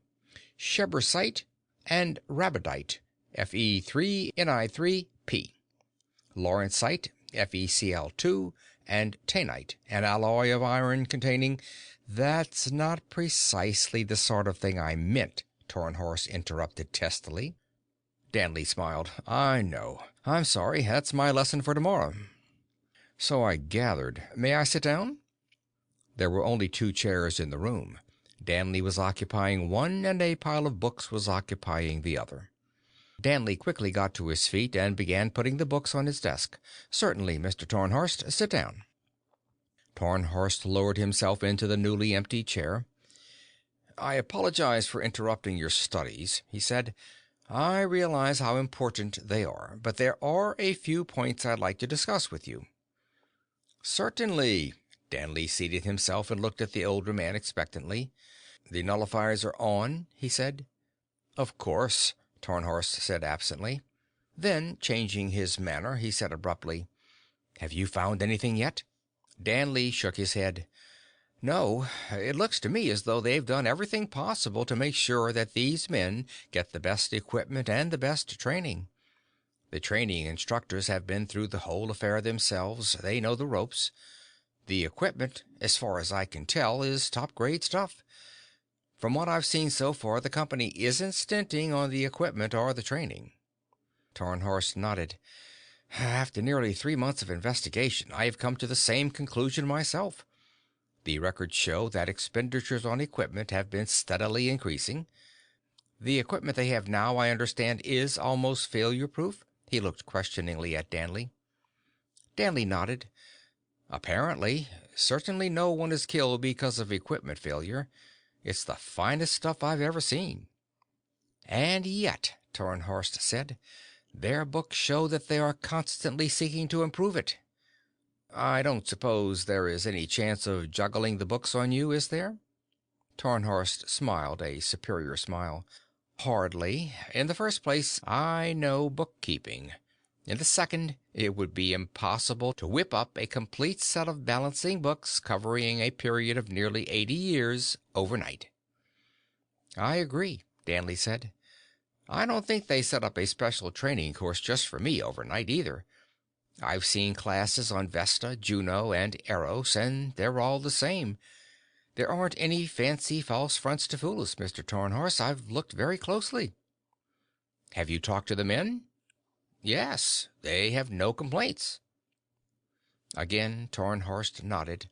shebersite, and rabidite, Fe3Ni3P, lawrencite, FeCl2, and tainite, an alloy of iron containing... That's not precisely the sort of thing I meant, Tarnhorst interrupted testily. Danley smiled. I know. I'm sorry. That's my lesson for tomorrow. So I gathered. May I sit down? There were only 2 chairs in the room. Danley was occupying one, and a pile of books was occupying the other. Danley quickly got to his feet and began putting the books on his desk. Certainly, Mr. Tarnhorst, sit down. Tarnhorst lowered himself into the newly emptied chair. I apologize for interrupting your studies, he said. I realize how important they are, but there are a few points I'd like to discuss with you. Certainly. Danley seated himself and looked at the older man expectantly. The nullifiers are on, he said. Of course, Tarnhorst said absently. Then, changing his manner, he said abruptly, Have you found anything yet? Danley shook his head. No, it looks to me as though they've done everything possible to make sure that these men get the best equipment and the best training. The training instructors have been through the whole affair themselves. They know the ropes. The equipment, as far as I can tell, is top-grade stuff. From what I've seen so far, the company isn't stinting on the equipment or the training. Tarnhorst nodded. After nearly 3 months of investigation, I have come to the same conclusion myself. The records show that expenditures on equipment have been steadily increasing. The equipment they have now, I understand, is almost failure-proof. He looked questioningly at Danley. Danley nodded. Apparently. Certainly no one is killed because of equipment failure. It's the finest stuff I've ever seen. And yet, Tarnhorst said, their books show that they are constantly seeking to improve it. I don't suppose there is any chance of juggling the books on you, is there? Tarnhorst smiled a superior smile. Hardly. In the first place, I know bookkeeping. In the second, it would be impossible to whip up a complete set of balancing books covering a period of nearly 80 years overnight. I agree, Danley said. I don't think they set up a special training course just for me overnight either. I've seen classes on Vesta, Juno, and Eros, and they're all the same. There aren't any fancy false fronts to fool us, Mr. Tarnhorst. I've looked very closely. Have you talked to the men? Yes, they have no complaints. Again, Tarnhorst nodded.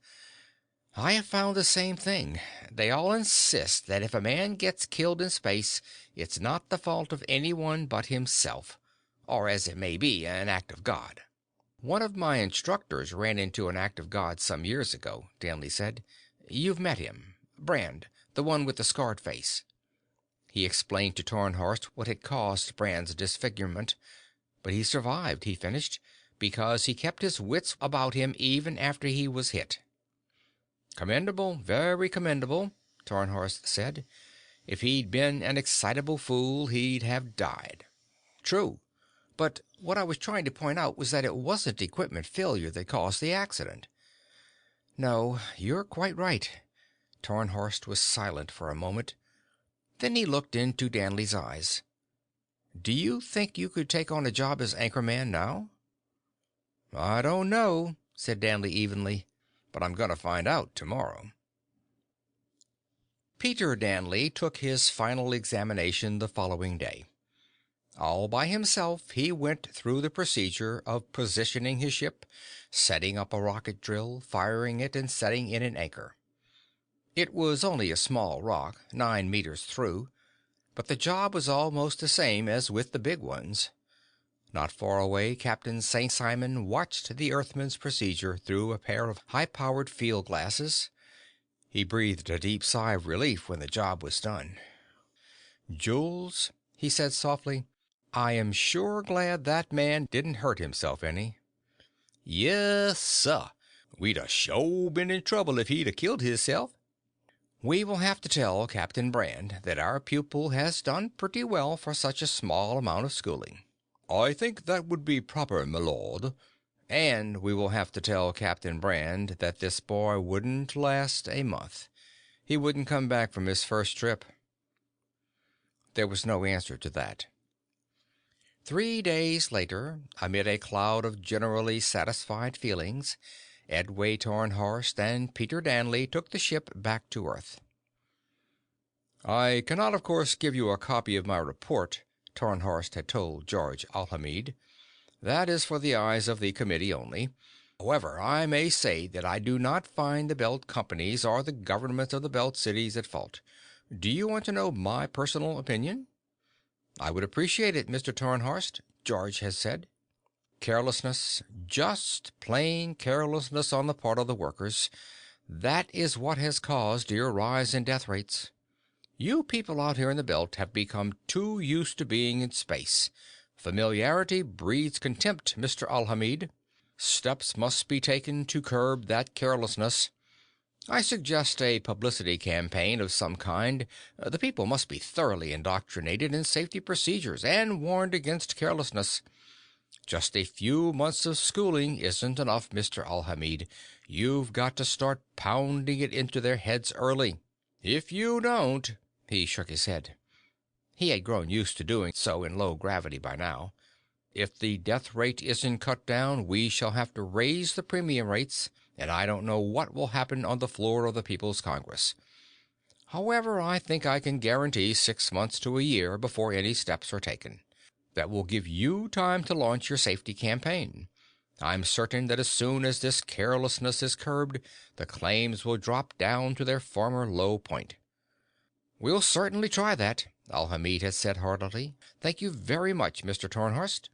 I have found the same thing. They all insist that if a man gets killed in space, it's not the fault of anyone but himself, or, as it may be, an act of God. One of my instructors ran into an act of God some years ago, Danley said. You've met him. Brand, the one with the scarred face. He explained to Tarnhorst what had caused Brand's disfigurement, but he survived, he finished, because he kept his wits about him even after he was hit. Commendable, very commendable, Tarnhorst said. If he'd been an excitable fool, he'd have died. True. But what I was trying to point out was that it wasn't equipment failure that caused the accident. No, you're quite right. Tarnhorst was silent for a moment. Then he looked into Danley's eyes. Do you think you could take on a job as anchorman now? I don't know, said Danley evenly, but I'm going to find out tomorrow. Peter Danley took his final examination the following day. All by himself, he went through the procedure of positioning his ship, setting up a rocket drill, firing it, and setting in an anchor. It was only a small rock, 9 meters through, but the job was almost the same as with the big ones. Not far away, Captain St. Simon watched the Earthman's procedure through a pair of high-powered field glasses. He breathed a deep sigh of relief when the job was done. Jules, he said softly, I am sure glad that man didn't hurt himself any. Yes, sir. We'd a sure been in trouble if he'd a killed hisself. We will have to tell Captain Brand that our pupil has done pretty well for such a small amount of schooling. I think that would be proper, my lord. And we will have to tell Captain Brand that this boy wouldn't last a month. He wouldn't come back from his first trip. There was no answer to that. 3 days later, amid a cloud of generally satisfied feelings, Edway Tarnhorst and Peter Danley took the ship back to Earth. I cannot, of course, give you a copy of my report, Tarnhorst had told George Alhamid. That is for the eyes of the committee only. However, I may say that I do not find the belt companies or the governments of the belt cities at fault. Do you want to know my personal opinion? I would appreciate it, Mr. Tarnhorst, George has said. Carelessness, just plain carelessness on the part of the workers. That is what has caused your rise in death rates. You people out here in the belt have become too used to being in space. Familiarity breeds contempt, Mr. Alhamid. Steps must be taken to curb that carelessness. I suggest a publicity campaign of some kind. The people must be thoroughly indoctrinated in safety procedures and warned against carelessness. Just a few months of schooling isn't enough, Mr. Alhamid. You've got to start pounding it into their heads early. If you don't, he shook his head. He had grown used to doing so in low gravity by now. If the death rate isn't cut down, we shall have to raise the premium rates, and I don't know what will happen on the floor of the People's Congress. However, I think I can guarantee 6 months to a year before any steps are taken. That will give you time to launch your safety campaign. I'm certain that as soon as this carelessness is curbed, the claims will drop down to their former low point. We'll certainly try that, Alhamid had said heartily. Thank you very much, Mr. Tarnhorst.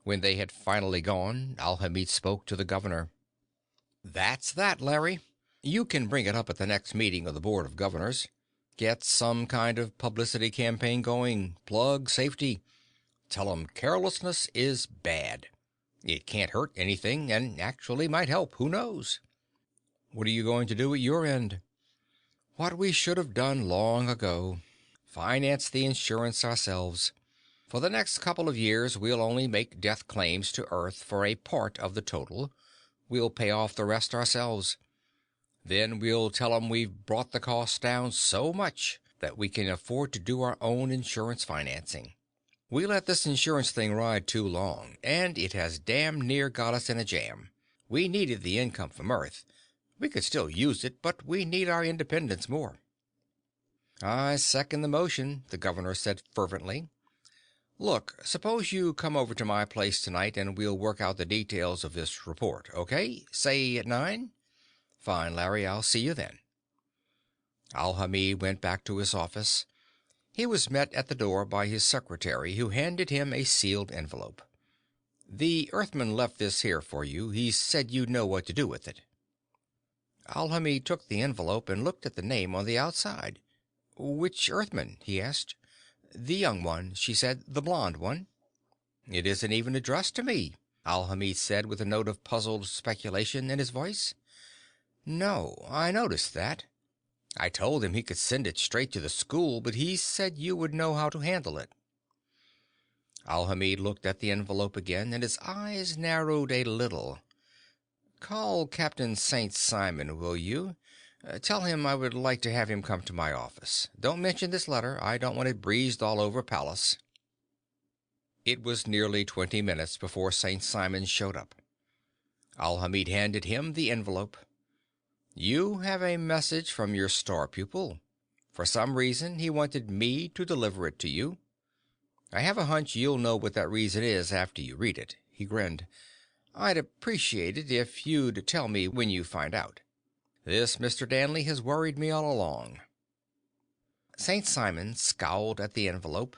When they had finally gone, Alhamid spoke to the governor. That's that, Larry. You can bring it up at the next meeting of the Board of Governors. Get some kind of publicity campaign going. Plug safety. Tell 'em carelessness is bad. It can't hurt anything, and actually might help. Who knows? What are you going to do at your end? What we should have done long ago. Finance the insurance ourselves. For the next couple of years, we'll only make death claims to Earth for a part of the total. We'll pay off the rest ourselves. Then we'll tell 'em we've brought the cost down so much that we can afford to do our own insurance financing. We let this insurance thing ride too long, and it has damn near got us in a jam. We needed the income from Earth. We could still use it, but we need our independence more. I second the motion, the governor said fervently. Look, suppose you come over to my place tonight and we'll work out the details of this report, okay? Say at 9? Fine, Larry, I'll see you then. Alhamid went back to his office. He was met at the door by his secretary, who handed him a sealed envelope. The Earthman left this here for you. He said you'd know what to do with it. Alhamid took the envelope and looked at the name on the outside. Which Earthman? He asked. The young one, she said. The blonde one. It isn't even addressed to me, Alhamid said with a note of puzzled speculation in his voice. No, I noticed that. I told him he could send it straight to the school, but he said you would know how to handle it. Alhamid looked at the envelope again, and his eyes narrowed a little. Call Captain St. Simon, will you? Tell him I would like to have him come to my office. Don't mention this letter. I don't want it breezed all over Palace. It was nearly 20 minutes before St. Simon showed up. Alhamid handed him the envelope. You have a message from your star pupil. For some reason, he wanted me to deliver it to you. I have a hunch you'll know what that reason is after you read it. He grinned. I'd appreciate it if you'd tell me when you find out. This Mr. Danley has worried me all along. St. Simon scowled at the envelope,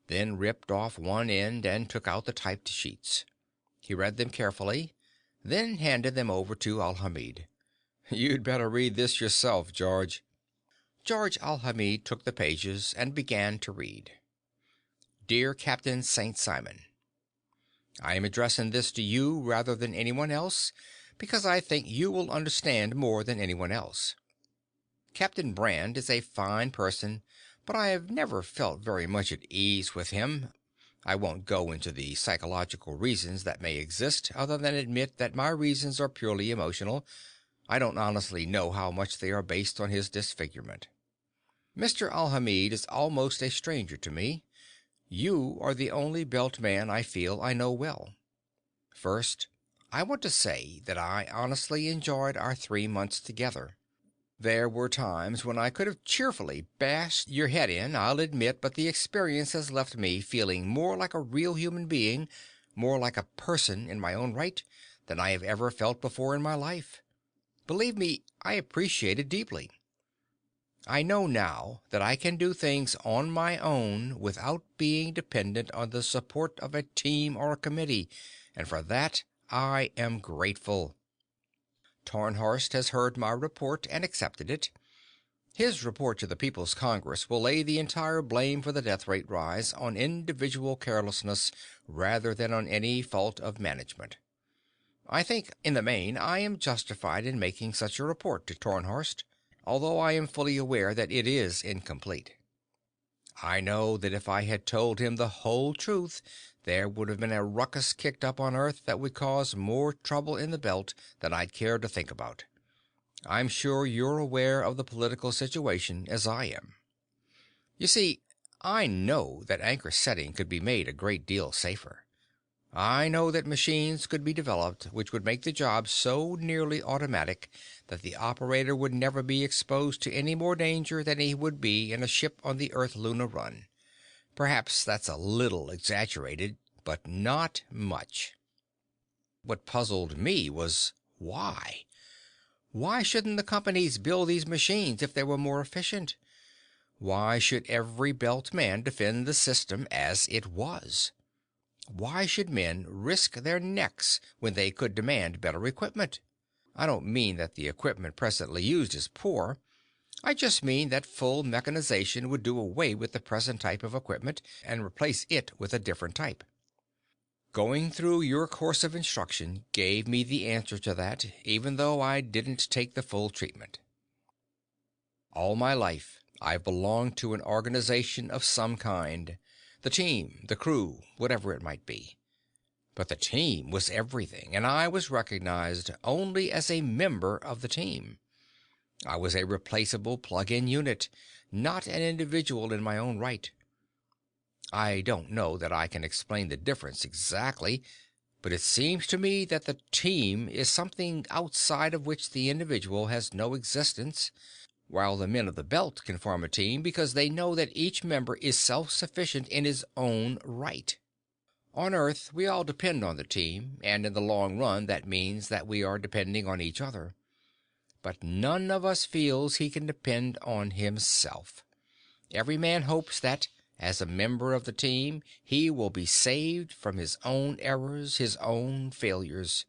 then ripped off one end and took out the typed sheets. He read them carefully, then handed them over to Alhamid. You'd better read this yourself, George. George Alhamid took the pages and began to read. Dear Captain St. Simon, I am addressing this to you rather than anyone else, because I think you will understand more than anyone else. Captain Brand is a fine person, but I have never felt very much at ease with him. I won't go into the psychological reasons that may exist, other than admit that my reasons are purely emotional. I don't honestly know how much they are based on his disfigurement. Mr. Alhamid is almost a stranger to me. You are the only Belt man I feel I know well. First, I want to say that I honestly enjoyed our 3 months together. There were times when I could have cheerfully bashed your head in, I'll admit, but the experience has left me feeling more like a real human being, more like a person in my own right, than I have ever felt before in my life. Believe me, I appreciate it deeply. I know now that I can do things on my own without being dependent on the support of a team or a committee, and for that I am grateful. Tarnhorst has heard my report and accepted it. His report to the People's Congress will lay the entire blame for the death rate rise on individual carelessness rather than on any fault of management. I think, in the main, I am justified in making such a report to Tarnhorst, although I am fully aware that it is incomplete. I know that if I had told him the whole truth, there would have been a ruckus kicked up on Earth that would cause more trouble in the Belt than I'd care to think about. I'm sure you're aware of the political situation as I am. You see, I know that anchor setting could be made a great deal safer. I know that machines could be developed which would make the job so nearly automatic that the operator would never be exposed to any more danger than he would be in a ship on the Earth-Luna run. Perhaps that's a little exaggerated, but not much. What puzzled me was why? Why shouldn't the companies build these machines if they were more efficient? Why should every Belt man defend the system as it was? Why should men risk their necks when they could demand better equipment? I don't mean that the equipment presently used is poor. I just mean that full mechanization would do away with the present type of equipment and replace it with a different type. Going through your course of instruction gave me the answer to that, even though I didn't take the full treatment. All my life, I've belonged to an organization of some kind. The team, the crew, whatever it might be. But the team was everything, and I was recognized only as a member of the team. I was a replaceable plug-in unit, not an individual in my own right. I don't know that I can explain the difference exactly, but it seems to me that the team is something outside of which the individual has no existence, while the men of the Belt can form a team because they know that each member is self-sufficient in his own right. On Earth, we all depend on the team, and in the long run that means that we are depending on each other. But none of us feels he can depend on himself. Every man hopes that, as a member of the team, he will be saved from his own errors, his own failures.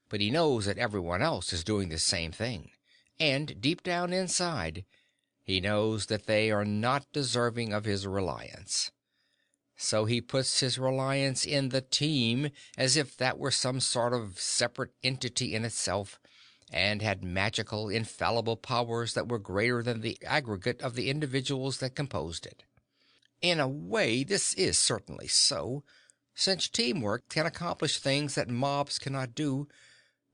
But he knows that everyone else is doing the same thing. And deep down inside, he knows that they are not deserving of his reliance. So he puts his reliance in the team as if that were some sort of separate entity in itself, and had magical, infallible powers that were greater than the aggregate of the individuals that composed it. In a way, this is certainly so, since teamwork can accomplish things that mobs cannot do.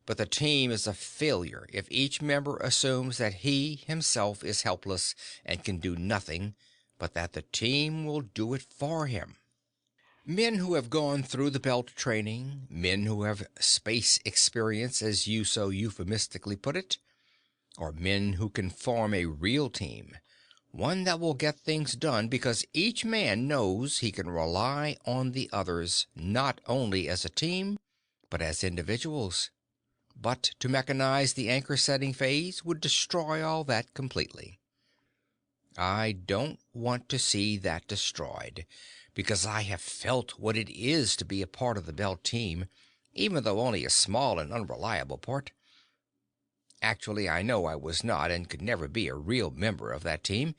But the team is a failure if each member assumes that he himself is helpless and can do nothing, but that the team will do it for him. Men who have gone through the Belt training, men who have space experience, as you so euphemistically put it, are men who can form a real team, one that will get things done because each man knows he can rely on the others, not only as a team, but as individuals. But to mechanize the anchor setting phase would destroy all that completely. I don't want to see that destroyed, because I have felt what it is to be a part of the Belt team, even though only a small and unreliable part. Actually, I know I was not and could never be a real member of that team,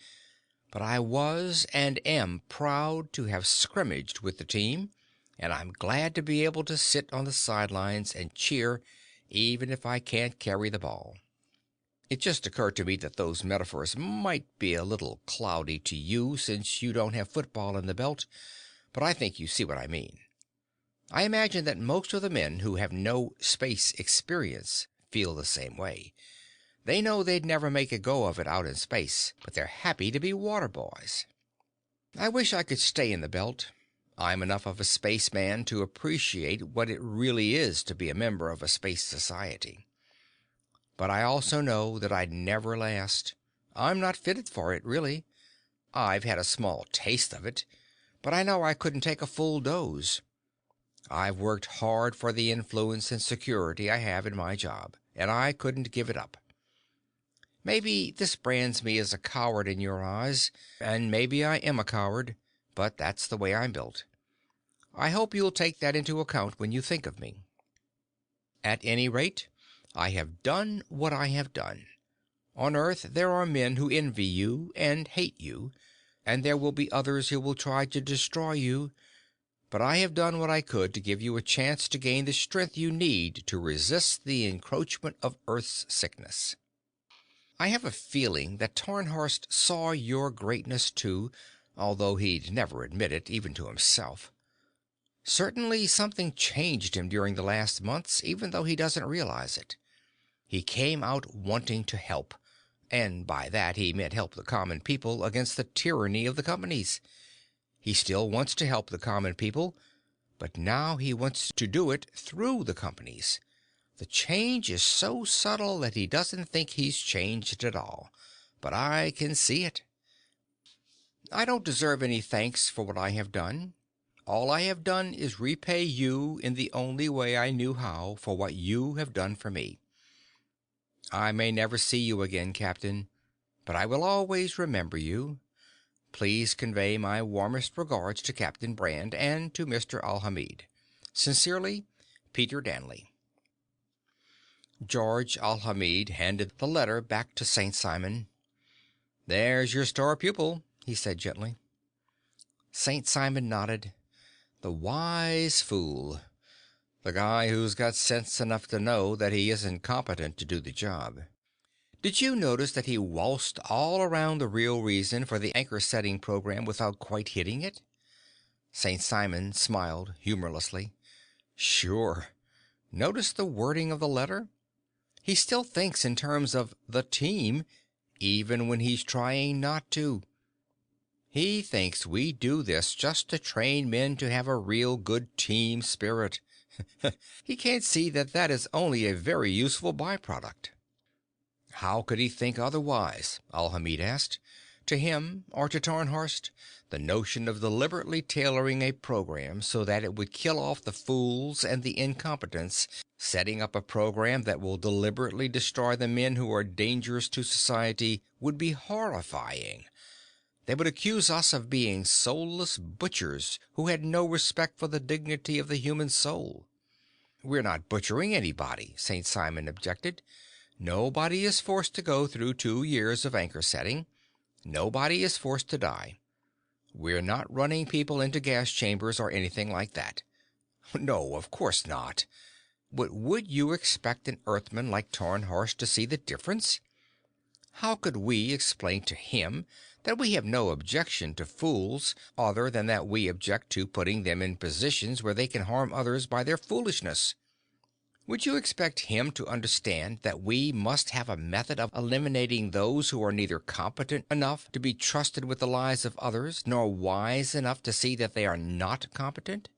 but I was and am proud to have scrimmaged with the team, and I'm glad to be able to sit on the sidelines and cheer even if I can't carry the ball. It just occurred to me that those metaphors might be a little cloudy to you since you don't have football in the Belt, but I think you see what I mean. I imagine that most of the men who have no space experience feel the same way. They know they'd never make a go of it out in space, but they're happy to be water boys. I wish I could stay in the Belt. I'm enough of a spaceman to appreciate what it really is to be a member of a space society. But I also know that I'd never last. I'm not fitted for it, really. I've had a small taste of it, but I know I couldn't take a full dose. I've worked hard for the influence and security I have in my job, and I couldn't give it up. Maybe this brands me as a coward in your eyes, and maybe I am a coward, but that's the way I'm built. I hope you'll take that into account when you think of me. At any rate, I have done what I have done. On Earth there are men who envy you and hate you, and there will be others who will try to destroy you, but I have done what I could to give you a chance to gain the strength you need to resist the encroachment of Earth's sickness. I have a feeling that Tarnhorst saw your greatness too, although he'd never admit it, even to himself. Certainly something changed him during the last months, even though he doesn't realize it. He came out wanting to help, and by that he meant help the common people against the tyranny of the companies. He still wants to help the common people, but now he wants to do it through the companies. The change is so subtle that he doesn't think he's changed at all, but I can see it. I don't deserve any thanks for what I have done. All I have done is repay you in the only way I knew how for what you have done for me. I may never see you again, Captain, but I will always remember you. Please convey my warmest regards to Captain Brand and to Mr. Alhamid. Sincerely, Peter Danley. George Alhamid handed the letter back to St. Simon. "There's your star pupil," he said gently. St. Simon nodded. The wise fool. The guy who's got sense enough to know that he isn't competent to do the job. Did you notice that he waltzed all around the real reason for the anchor setting program without quite hitting it? St. Simon smiled humorlessly. Sure. Notice the wording of the letter? He still thinks in terms of the team, even when he's trying not to. He thinks we do this just to train men to have a real good team spirit. He can't see that that is only a very useful byproduct. How could he think otherwise? Alhamid asked. To him, or to Tarnhorst, the notion of deliberately tailoring a program so that it would kill off the fools and the incompetents, setting up a program that will deliberately destroy the men who are dangerous to society, would be horrifying. They would accuse us of being soulless butchers who had no respect for the dignity of the human soul. We're not butchering anybody, St. Simon objected. Nobody is forced to go through 2 years of anchor setting. Nobody is forced to die. We're not running people into gas chambers or anything like that. No, of course not. But would you expect an Earthman like Tarnhorst to see the difference? How could we explain to him that we have no objection to fools other than that we object to putting them in positions where they can harm others by their foolishness? Would you expect him to understand that we must have a method of eliminating those who are neither competent enough to be trusted with the lives of others, nor wise enough to see that they are not competent?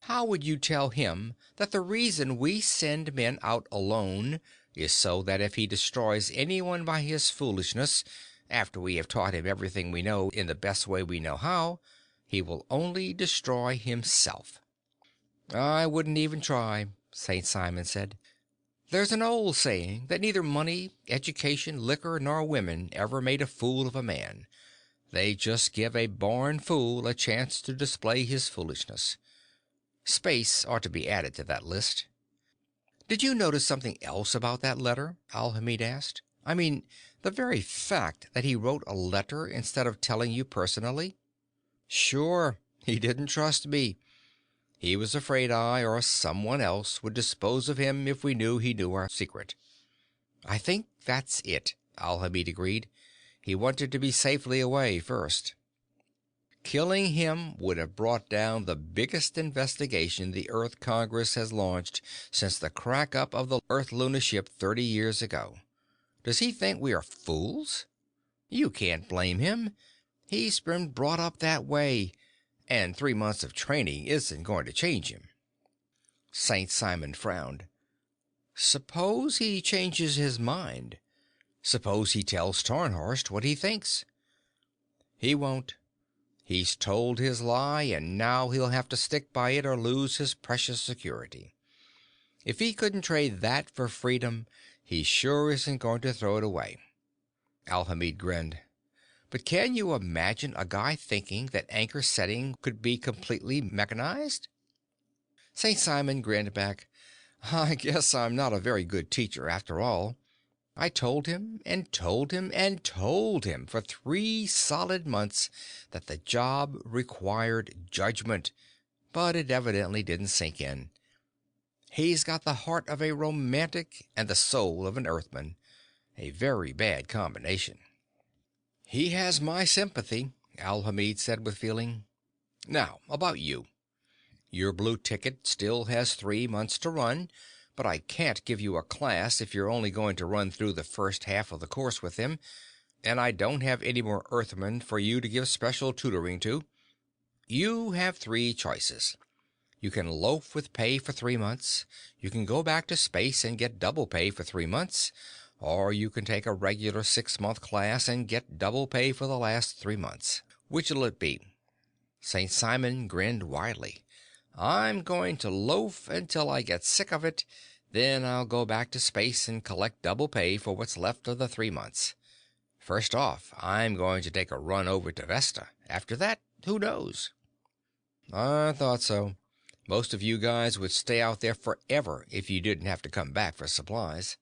How would you tell him that the reason we send men out alone is so that if he destroys anyone by his foolishness, after we have taught him everything we know in the best way we know how, he will only destroy himself? I wouldn't even try, St. Simon said. There's an old saying that neither money, education, liquor, nor women ever made a fool of a man. They just give a born fool a chance to display his foolishness. Space ought to be added to that list. Did you notice something else about that letter? Alhamid asked. I mean, the very fact that he wrote a letter instead of telling you personally. Sure, he didn't trust me. He was afraid I or someone else would dispose of him if we knew he knew our secret. I think that's it, Alhamid agreed. He wanted to be safely away first. Killing him would have brought down the biggest investigation the Earth Congress has launched since the crack-up of the Earth Luna ship 30 years ago. Does he think we are fools? You can't blame him. He's been brought up that way, and 3 months of training isn't going to change him. St. Simon frowned. Suppose he changes his mind. Suppose he tells Tarnhorst what he thinks. He won't. He's told his lie, and now he'll have to stick by it or lose his precious security. If he couldn't trade that for freedom, he sure isn't going to throw it away." Alhamid grinned. "But can you imagine a guy thinking that anchor setting could be completely mechanized?" St. Simon grinned back. "I guess I'm not a very good teacher after all. I told him and told him and told him for 3 solid months that the job required judgment, but it evidently didn't sink in. He's got the heart of a romantic and the soul of an earthman, a very bad combination." "He has my sympathy," Alhamid said with feeling. "Now, about you. Your blue ticket still has 3 months to run, but I can't give you a class if you're only going to run through the first half of the course with him, and I don't have any more Earthmen for you to give special tutoring to. You have 3 choices. You can loaf with pay for 3 months, you can go back to space and get double pay for 3 months, or you can take a regular 6-month class and get double pay for the last 3 months. Which'll it be?" St. Simon grinned widely. "I'm going to loaf until I get sick of it, then I'll go back to space and collect double pay for what's left of the 3 months. First off, I'm going to take a run over to Vesta. After that, who knows?" "I thought so. Most of you guys would stay out there forever if you didn't have to come back for supplies."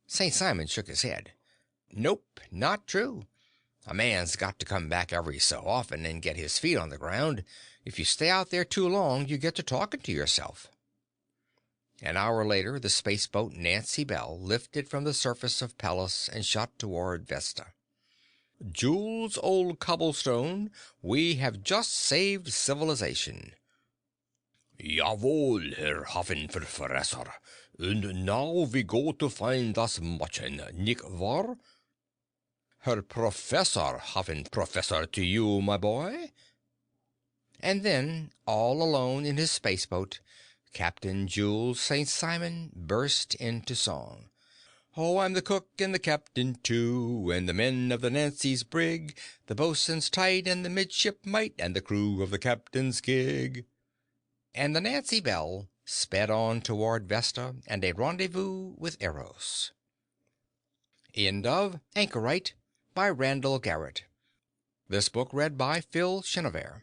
St. Simon shook his head. "Nope, not true. A man's got to come back every so often and get his feet on the ground. If you stay out there too long, you get to talking to yourself." An hour later, the spaceboat Nancy Bell lifted from the surface of Pallas and shot toward Vesta. "Jules, old cobblestone, we have just saved civilization." Jawohl, Herr Hafenverfresser. And now we go to find das Mädchen, nicht wahr? "Herr Professor Hafenprofessor to you, my boy." And then, all alone in his spaceboat, Captain Jules St. Simon burst into song. "Oh, I'm the cook and the captain too, and the men of the Nancy's brig, the boatswain's tight and the midshipmite, and the crew of the captain's gig." And the Nancy Bell sped on toward Vesta and a rendezvous with Eros. End of Anchorite by Randall Garrett. This book read by Phil Chenevert.